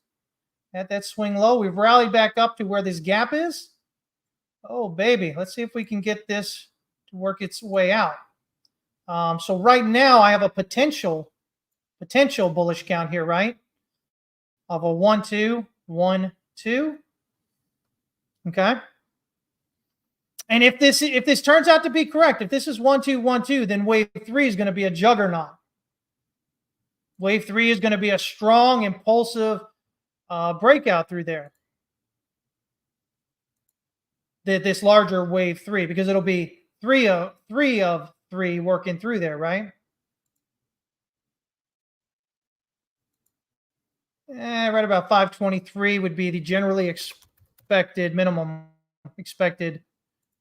at that swing low. We've rallied back up to where this gap is. Oh, baby. Let's see if we can get this to work its way out. So right now I have a potential bullish count here, right? Of a 1, 2, 1, 2. Okay. And if this turns out to be correct, if this is 1, 2, 1, 2, then wave 3 is going to be a juggernaut. Wave 3 is going to be a strong, impulsive breakout through there. This larger wave 3, because it'll be three of three working through there, right? Right about 523 would be the generally expected minimum expected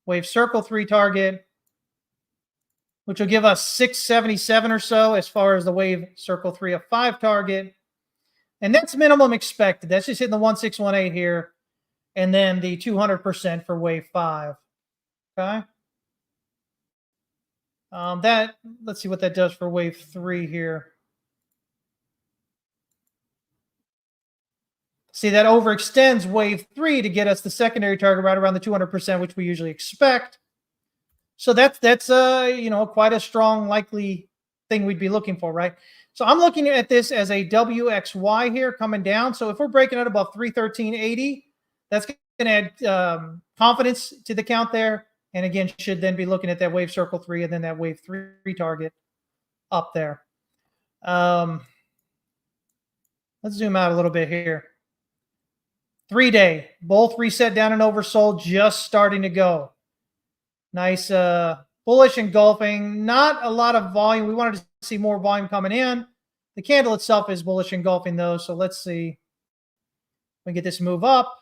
wave circle 3 target, which will give us 677 or so as far as the wave circle 3 of 5 target. And that's minimum expected. That's just hitting the 1618 here. And then the 200% for wave 5. Okay. Let's see what that does for wave 3 here. See, that overextends wave 3 to get us the secondary target right around the 200%, which we usually expect. So that's quite a strong likely thing we'd be looking for, right? So I'm looking at this as a WXY here coming down. So if we're breaking it above 313.80, that's going to add confidence to the count there. And again, should then be looking at that wave circle 3 and then that wave 3 target up there. Let's zoom out a little bit here. 3-day, both reset down and oversold, just starting to go. Nice bullish engulfing, not a lot of volume. We wanted to see more volume coming in. The candle itself is bullish engulfing though, so let's see if we can get this move up.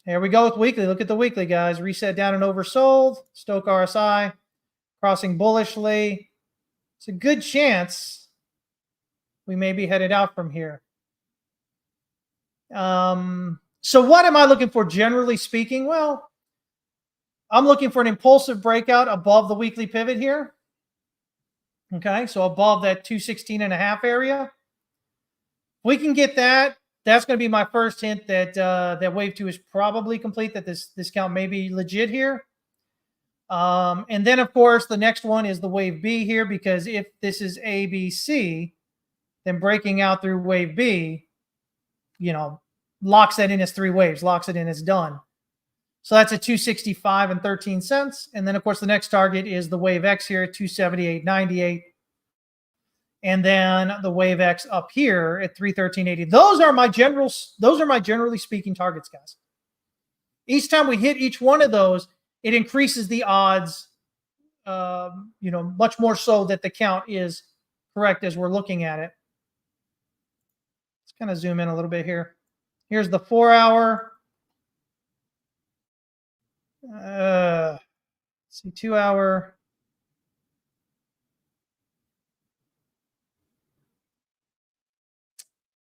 Here we go with weekly. Look at the weekly, guys. Reset down and oversold. Stoke RSI crossing bullishly. It's a good chance we may be headed out from here. So what am I looking for generally speaking? Well, I'm looking for an impulsive breakout above the weekly pivot here. Okay, so above that 216.5 area. We can get that. That's going to be my first hint that that wave 2 is probably complete, that this count may be legit here. And then, of course, the next one is the wave B here, because if this is A, B, C, then breaking out through wave B, locks that in as 3 waves, locks it in as done. So that's at 265 and 13 cents. And then, of course, the next target is the wave X here at 278.98. And then the wave X up here at 313.80. Those are my generally speaking targets, guys. Each time we hit each one of those, it increases the odds, much more so that the count is correct as we're looking at it. Let's kind of zoom in a little bit here. Here's the 4-hour. Let's see, 2-hour.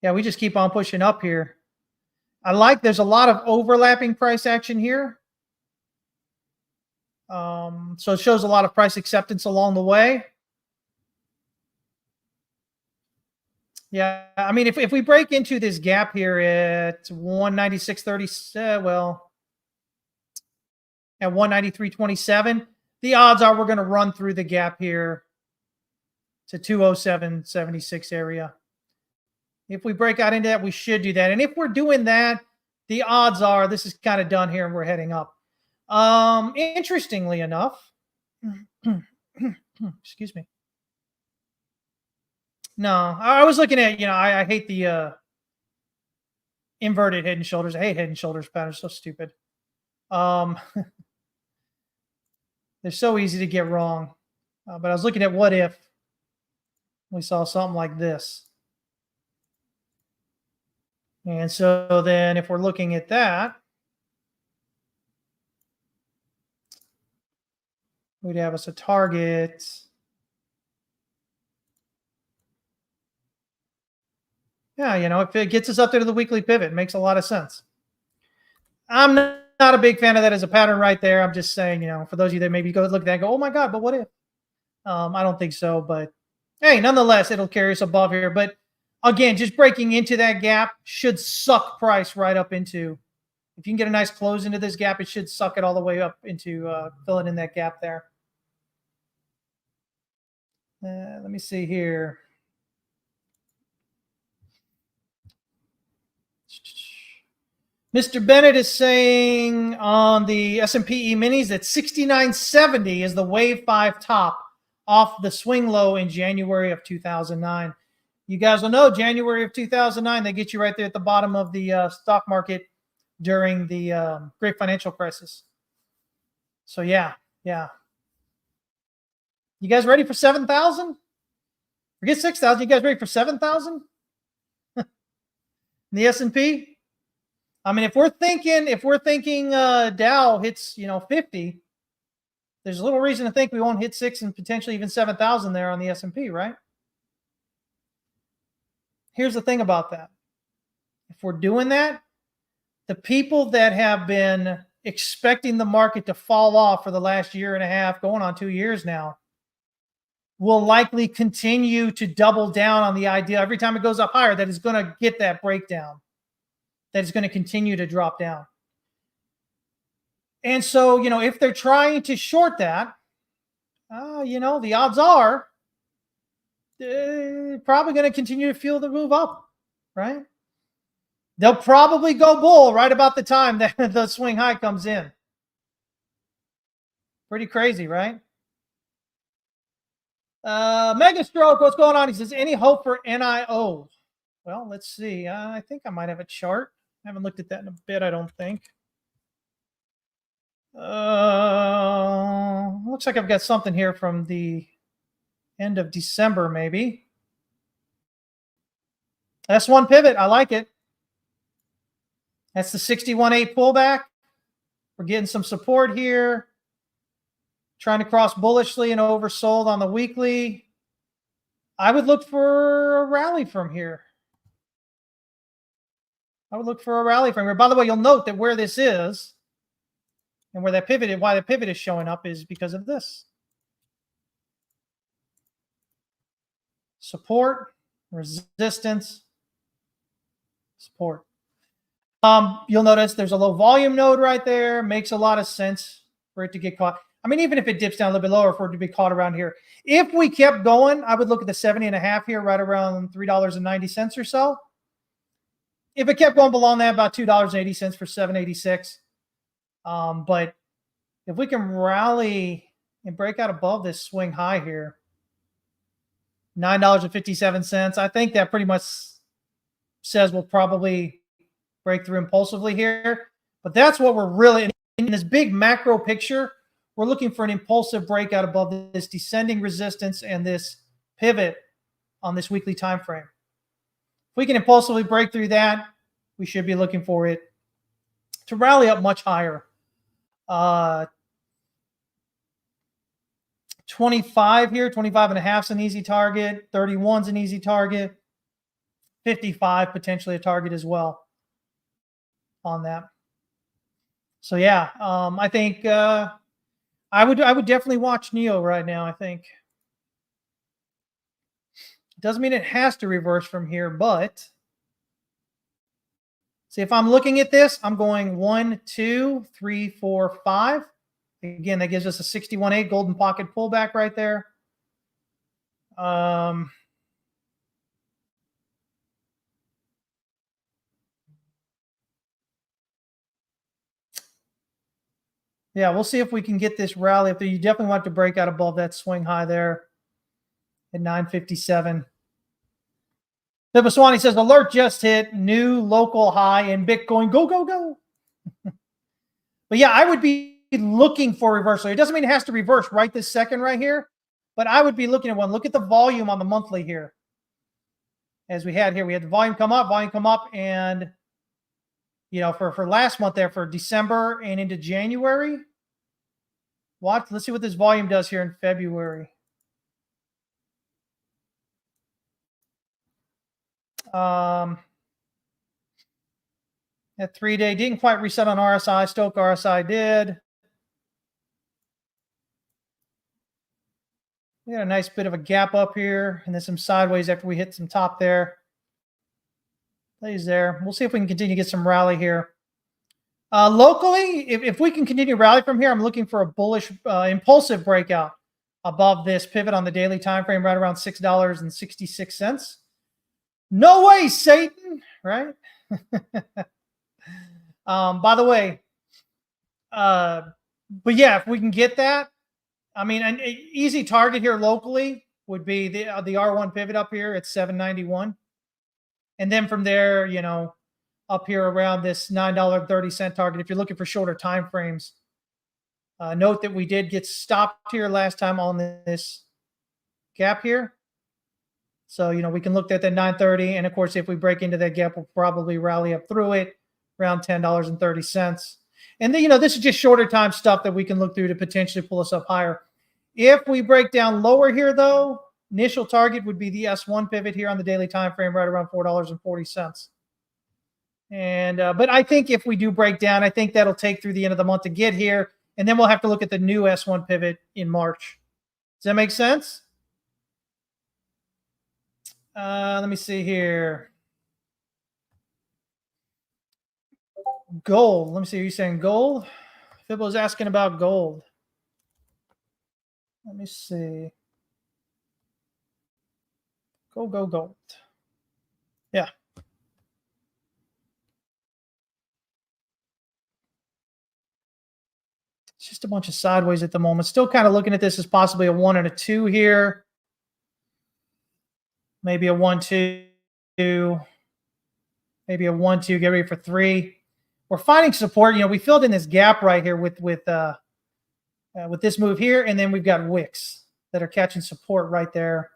Yeah, we just keep on pushing up here. There's a lot of overlapping price action here. So it shows a lot of price acceptance along the way. Yeah, I mean, if we break into this gap here at 196.30, well, at 193.27, the odds are we're going to run through the gap here to 207.76 area. If we break out into that, we should do that. And if we're doing that, the odds are this is kind of done here and we're heading up. Interestingly enough, excuse me. No, I was looking at, I hate the inverted head and shoulders. I hate head and shoulders patterns. So stupid. They're so easy to get wrong. But I was looking at what if we saw something like this. And so then if we're looking at that, we'd have us a target. Yeah, if it gets us up there to the weekly pivot, it makes a lot of sense. I'm not a big fan of that as a pattern right there. I'm just saying, for those of you that maybe go look at that and go, oh my God, but what if? I don't think so, but hey, nonetheless, it'll carry us above here. But again, just breaking into that gap should suck price right up into. If you can get a nice close into this gap, it should suck it all the way up into filling in that gap there. Let me see here. Mr. Bennett is saying on the S&P E-minis that 6970 is the wave 5 top off the swing low in January of 2009. You guys will know January of 2009, they get you right there at the bottom of the stock market during the great financial crisis. So yeah. You guys ready for 7,000? Forget 6,000. You guys ready for 7,000? The S&P? I mean, if we're thinking Dow hits 50, there's little reason to think we won't hit 6 and potentially even 7,000 there on the S&P, right? Here's the thing about that. If we're doing that, the people that have been expecting the market to fall off for the last year and a half, going on 2 years now, will likely continue to double down on the idea every time it goes up higher that it's going to get that breakdown, that it's going to continue to drop down. And so, if they're trying to short that, the odds are they're probably going to continue to feel the move up, right? They'll probably go bull right about the time that the swing high comes in. Pretty crazy, right? Megastroke, what's going on? He says, any hope for NIO? Well, let's see. I think I might have a chart. I haven't looked at that in a bit, I don't think. Looks like I've got something here from the end of December, maybe. S1 pivot, I like it. That's the 61.8 pullback. We're getting some support here. Trying to cross bullishly and oversold on the weekly. I would look for a rally from here. By the way, you'll note that where this is and where that pivot is, why the pivot is showing up is because of this. Support, resistance, support. You'll notice there's a low volume node right there. Makes a lot of sense for it to get caught. I mean, even if it dips down a little bit lower, for it to be caught around here. If we kept going, I would look at the 70.5 here, right around $3.90 or so. If it kept going below that, about $2.80 for 786. But if we can rally and break out above this swing high here, $9.57, I think that pretty much says we'll probably break through impulsively here. But that's what we're really, in this big macro picture, we're looking for an impulsive breakout above this descending resistance and this pivot on this weekly time frame. If we can impulsively break through that, we should be looking for it to rally up much higher. 25 here, 25.5 is an easy target. 31's an easy target. 55 potentially a target as well on that. So yeah, I think I would definitely watch NEO right now. I think doesn't mean it has to reverse from here, but see, if I'm looking at this, I'm going 1, 2, 3, 4, 5. Again, that gives us a 61.8 golden pocket pullback right there. Yeah, we'll see if we can get this rally up there. You definitely want to break out above that swing high there at 957. Vipaswani says, alert just hit, new local high in Bitcoin. Go, go, go. But yeah, I would be looking for reversal. It doesn't mean it has to reverse right this second right here, but I would be looking at one. Look at the volume on the monthly here. as we had here. We had the volume come up, and for last month there, for December and into January. Let's see what this volume does here in February. That 3-day didn't quite reset on RSI. Stoke RSI did. We got a nice bit of a gap up here, and then some sideways after we hit some top there. Plays there. We'll see if we can continue to get some rally here. Locally, if we can continue to rally from here, I'm looking for a bullish, impulsive breakout above this pivot on the daily time frame, right around $6.66. No way, Satan, right? By the way, but yeah, if we can get that, I mean, an easy target here locally would be the R1 pivot up here at 791, and then from there, up here around this $9.30 target. If you're looking for shorter time frames, note that we did get stopped here last time on this gap here. So, we can look at that 930. And of course, if we break into that gap, we'll probably rally up through it around $10.30. And then, this is just shorter time stuff that we can look through to potentially pull us up higher. If we break down lower here, though, initial target would be the S1 pivot here on the daily time frame, right around $4.40. And but I think if we do break down, I think that'll take through the end of the month to get here, and then we'll have to look at the new S1 pivot in March. Does that make sense? Let me see here. Gold. Let me see. Are you saying gold? Fibbo's asking about gold. Let me see. Gold. Yeah. It's just a bunch of sideways at the moment. Still kind of looking at this as possibly a 1 and a 2 here. Maybe a 1, 2. Maybe a 1, 2. Get ready for 3. We're finding support. We filled in this gap right here with this move here, and then we've got wicks that are catching support right there.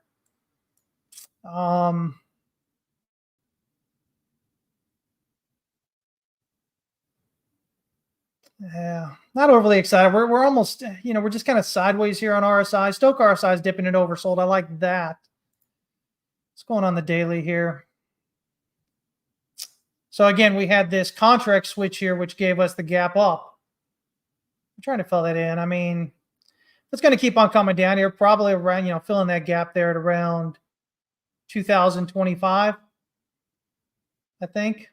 Yeah, not overly excited. We're almost, we're just kind of sideways here on RSI. Stoke RSI is dipping it oversold. I like that. What's going on the daily here? So again, we had this contract switch here, which gave us the gap up. I'm trying to fill that in. I mean, it's going to keep on coming down here, probably around, filling that gap there at around 2025, I think.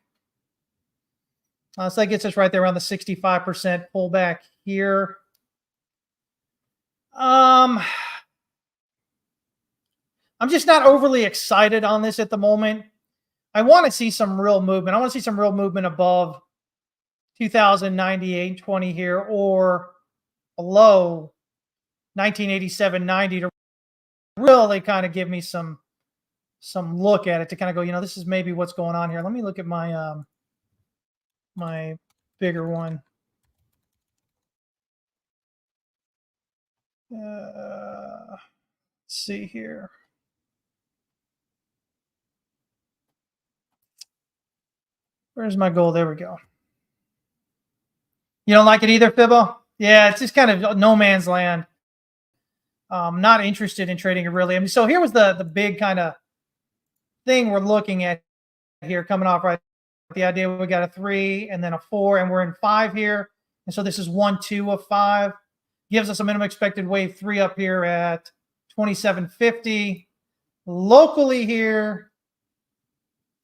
So that gets us right there around the 65% pullback here. I'm just not overly excited on this at the moment. I want to see some real movement. I want to see some real movement above 2098.20 here, or below 1987.90 to really kind of give me some look at it, to kind of go, this is maybe what's going on here. Let me look at my my bigger one. Let's see here. Where's my goal? There we go. You don't like it either, Fibbo? Yeah, it's just kind of no man's land. Not interested in trading it really. I mean, so here was the big kind of thing we're looking at here, coming off right. The idea we got a 3 and then a 4, and we're in 5 here. And so this is 1, 2 of 5. Gives us a minimum expected wave 3 up here at 2750. Locally here,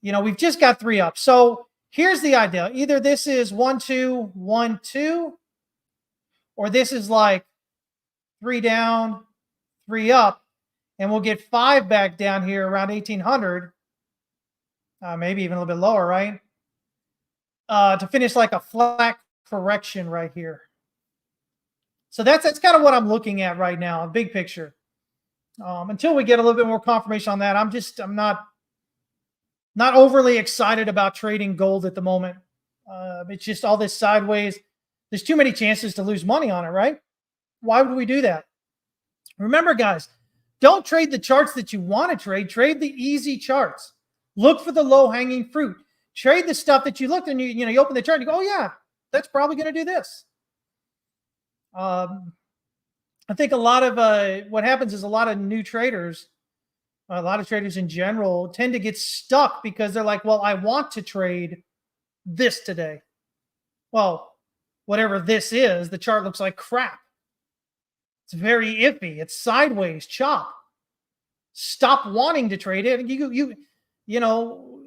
we've just got 3 up. So here's the idea. Either this is 1, 2, 1, 2, or this is like 3 down, 3 up, and we'll get 5 back down here around 1800. Maybe even a little bit lower, right? To finish like a flat correction right here. So that's kind of what I'm looking at right now, big picture. Until we get a little bit more confirmation on that, I'm not overly excited about trading gold at the moment. It's just all this sideways. There's too many chances to lose money on it, right? Why would we do that? Remember, guys, don't trade the charts that you want to trade. Trade the easy charts. Look for the low-hanging fruit. Trade the stuff that you looked and you open the chart and you go, oh yeah, that's probably going to do this. I think a lot of what happens is a lot of new traders, a lot of traders in general, tend to get stuck because they're like, well, I want to trade this today. Well, whatever this is, the chart looks like crap. It's very iffy. It's sideways, chop. Stop wanting to trade it. You know,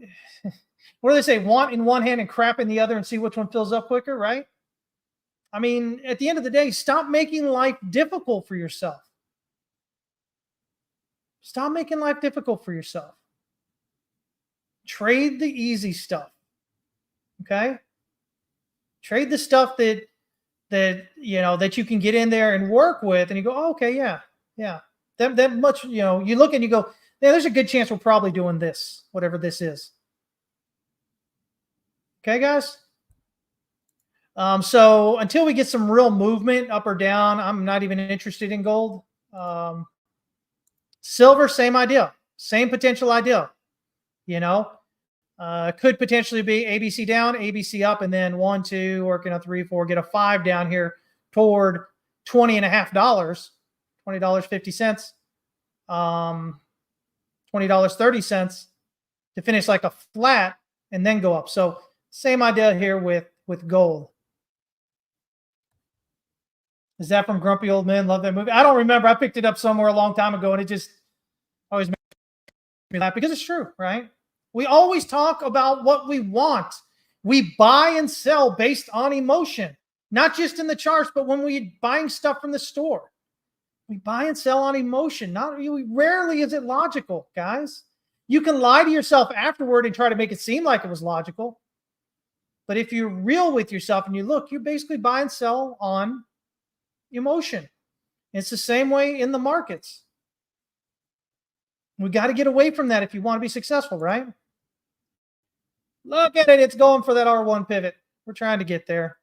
what do they say? Want in one hand and crap in the other and see which one fills up quicker, right? I mean, at the end of the day, stop making life difficult for yourself. Stop making life difficult for yourself. Trade the easy stuff. Okay? Trade the stuff that you can get in there and work with, and you go, oh, okay, yeah. That much, you look and you go, yeah, there's a good chance we're probably doing this, whatever this is. Okay, guys? So until we get some real movement up or down, I'm not even interested in gold. Silver, same idea, same potential idea. Could potentially be ABC down, ABC up, and then 1, 2, working on 3, 4, get a 5 down here toward $20.50, $20.50, $20.30 to finish like a flat and then go up. So same idea here with gold. Is that from Grumpy Old Men? Love that movie. I don't remember. I picked it up somewhere a long time ago, and it just always makes me laugh because it's true, right? We always talk about what we want. We buy and sell based on emotion, not just in the charts, but when we're buying stuff from the store. We buy and sell on emotion. Rarely is it logical, guys. You can lie to yourself afterward and try to make it seem like it was logical. But if you're real with yourself and you look, you basically buy and sell on emotion. It's the same way in the markets. We got to get away from that if you want to be successful, right? Look at it. It's going for that R1 pivot. We're trying to get there.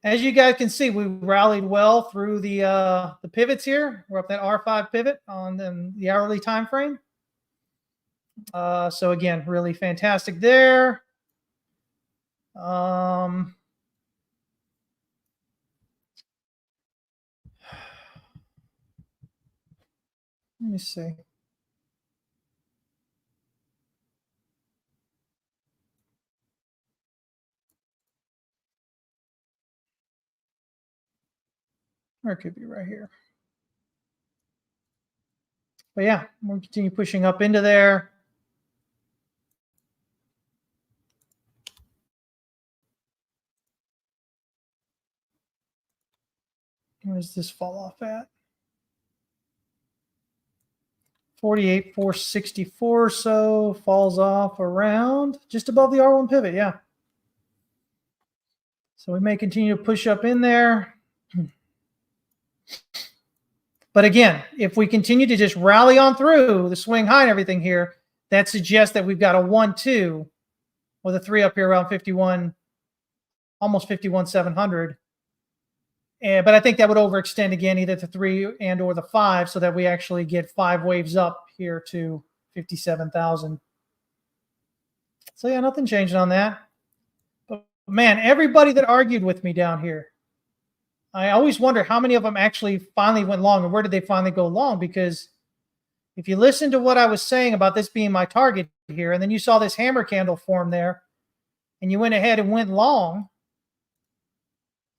As you guys can see, we rallied well through the pivots here. We're up that R5 pivot on the hourly time frame. So again, really fantastic there. Let me see. Or it could be right here. But yeah, we'll continue pushing up into there. Where does this fall off at? 48,464 or so, falls off around just above the R1 pivot, yeah. So we may continue to push up in there. But again, if we continue to just rally on through the swing high and everything here, that suggests that we've got a 1-2 with a 3 up here around 51, almost 51,700. But I think that would overextend again, either the 3 and or the 5, so that we actually get 5 waves up here to 57,000. So yeah, nothing changing on that. But man, everybody that argued with me down here, I always wonder how many of them actually finally went long, and where did they finally go long? Because if you listen to what I was saying about this being my target here, and then you saw this hammer candle form there, and you went ahead and went long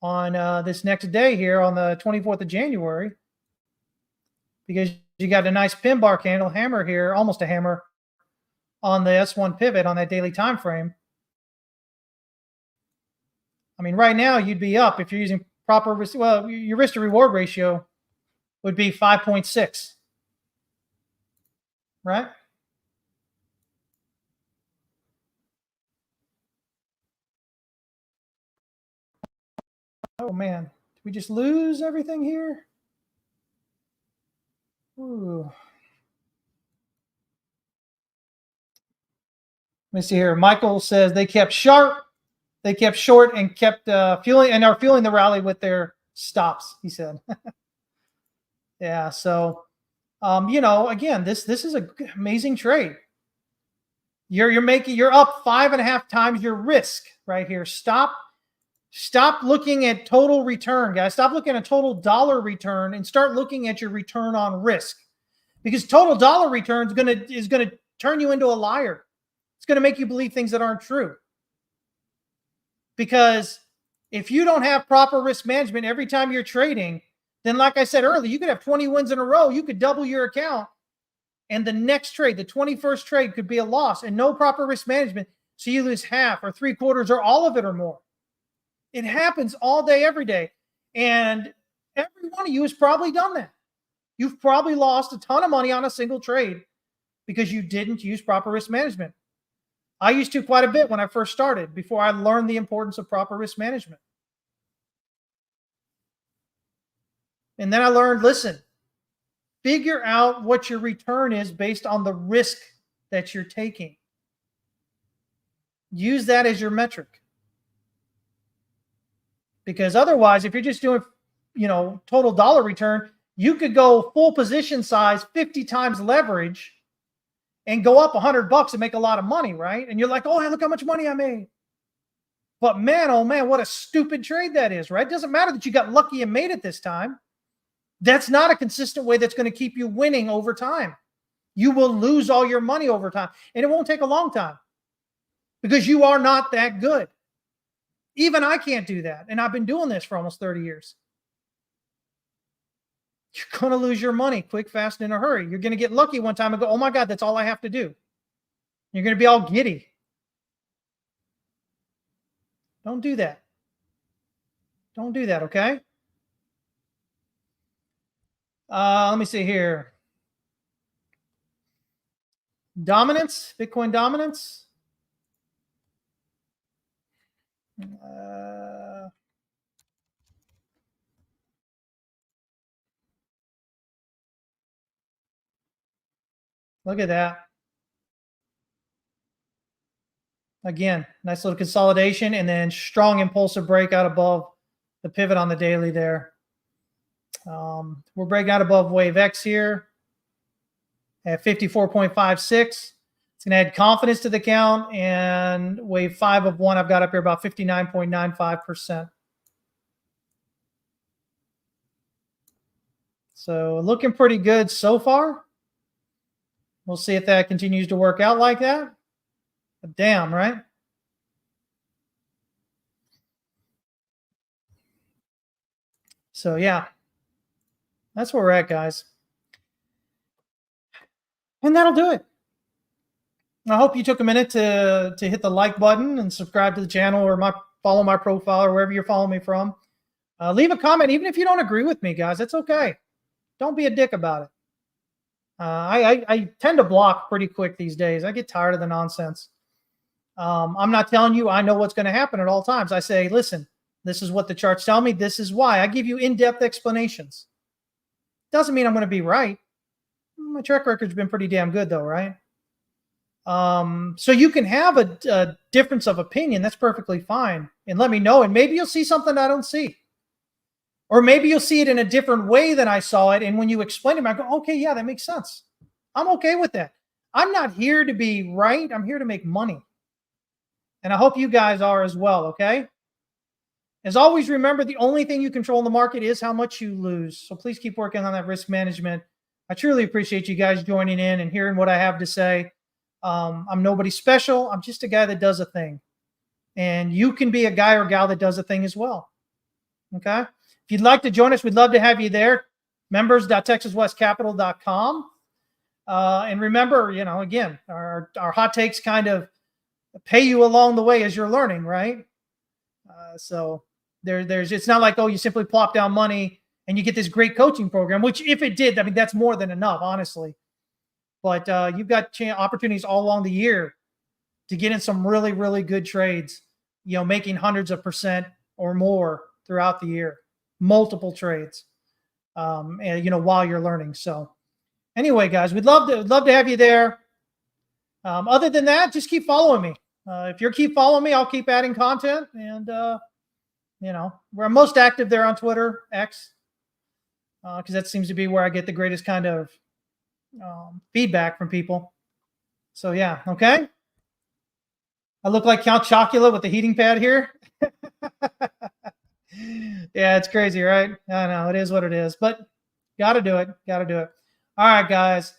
on this next day here on the 24th of January, because you got a nice pin bar candle hammer here, almost a hammer on the S1 pivot on that daily time frame. I mean, right now you'd be up if you're using proper risk. Well, your risk to reward ratio would be 5.6, right? Oh man, did we just lose everything here? Ooh. Let me see here. Michael says they kept sharp, they kept short, and kept fueling, and are fueling the rally with their stops, he said. Yeah, so Again, this is an amazing trade. You're up 5.5 times your risk right here. Stop looking at total return, guys. Stop looking at total dollar return and start looking at your return on risk, because total dollar return is gonna turn you into a liar. It's gonna make you believe things that aren't true. Because if you don't have proper risk management every time you're trading, then like I said earlier, you could have 20 wins in a row. You could double your account. And the next trade, the 21st trade, could be a loss and no proper risk management. So you lose half or 3/4 or all of it or more. It happens all day, every day. And every one of you has probably done that. You've probably lost a ton of money on a single trade because you didn't use proper risk management. I used to quite a bit when I first started, before I learned the importance of proper risk management. And then I learned, listen, figure out what your return is based on the risk that you're taking. Use that as your metric. Because otherwise, if you're just doing, total dollar return, you could go full position size, 50 times leverage, and go up $100 and make a lot of money, right? And you're like, oh, look how much money I made. But man, oh man, what a stupid trade that is, right? It doesn't matter that you got lucky and made it this time. That's not a consistent way that's going to keep you winning over time. You will lose all your money over time, and it won't take a long time because you are not that good. Even I can't do that, and I've been doing this for almost 30 years. You're going to lose your money quick, fast, and in a hurry. You're going to get lucky one time and go, oh my God, that's all I have to do. You're going to be all giddy. Don't do that. Don't do that, okay? Let me see here. Dominance, Bitcoin dominance. Look at that. Again, nice little consolidation and then strong impulsive breakout above the pivot on the daily there. We're breaking out above wave X here at 54.56. It's going to add confidence to the count, and wave 5 of 1 I've got up here about 59.95%. So looking pretty good so far. We'll see if that continues to work out like that. But damn, right? So yeah, that's where we're at, guys. And that'll do it. I hope you took a minute to hit the like button and subscribe to the channel, or follow my profile, or wherever you're following me from. Leave a comment, even if you don't agree with me, guys. That's okay. Don't be a dick about it. I tend to block pretty quick these days. I get tired of the nonsense. I'm not telling you I know what's going to happen at all times. I say, listen, this is what the charts tell me. This is why. I give you in-depth explanations. Doesn't mean I'm going to be right. My track record's been pretty damn good, though, right? So you can have a difference of opinion. That's perfectly fine. And let me know. And maybe you'll see something I don't see. Or maybe you'll see it in a different way than I saw it. And when you explain it, I go, okay, yeah, that makes sense. I'm okay with that. I'm not here to be right. I'm here to make money. And I hope you guys are as well, okay? As always, remember, the only thing you control in the market is how much you lose. So please keep working on that risk management. I truly appreciate you guys joining in and hearing what I have to say. I'm nobody special. I'm just a guy that does a thing. And you can be a guy or gal that does a thing as well. Okay? If you'd like to join us, we'd love to have you there. Members.texaswestcapital.com. And remember, again, our hot takes kind of pay you along the way as you're learning, right? So it's not like, oh, you simply plop down money and you get this great coaching program, which if it did, I mean, that's more than enough, honestly. But you've got opportunities all along the year to get in some really, really good trades, making hundreds of % or more throughout the year, multiple trades, and, while you're learning. So anyway, guys, we'd love to have you there. Other than that, just keep following me. If you keep following me, I'll keep adding content. And, we're most active there on Twitter, X, because that seems to be where I get the greatest kind of feedback from people. So yeah, okay. I look like Count Chocula with the heating pad here. Yeah, it's crazy, right? I know, it is what it is, but got to do it. Got to do it. All right, guys.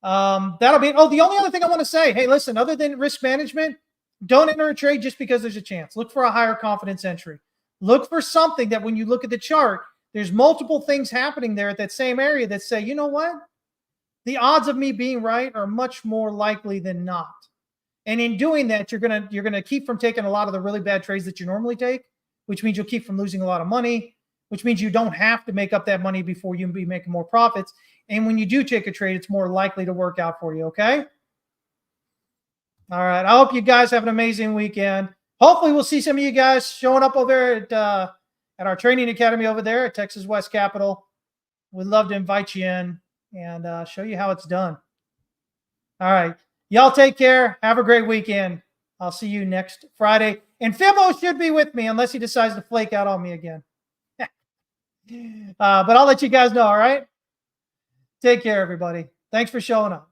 That'll be. Oh, the only other thing I want to say. Hey, listen. Other than risk management, don't enter a trade just because there's a chance. Look for a higher confidence entry. Look for something that when you look at the chart, there's multiple things happening there at that same area that say, you know what? The odds of me being right are much more likely than not. And in doing that, you're gonna keep from taking a lot of the really bad trades that you normally take, which means you'll keep from losing a lot of money, which means you don't have to make up that money before you be making more profits. And when you do take a trade, it's more likely to work out for you. Okay. All right. I hope you guys have an amazing weekend. Hopefully, we'll see some of you guys showing up over there at our training academy over there at Texas West Capital. We'd love to invite you in and show you how it's done. All right. Y'all take care. Have a great weekend. I'll see you next Friday. And Fibbo should be with me unless he decides to flake out on me again. But I'll let you guys know, all right? Take care, everybody. Thanks for showing up.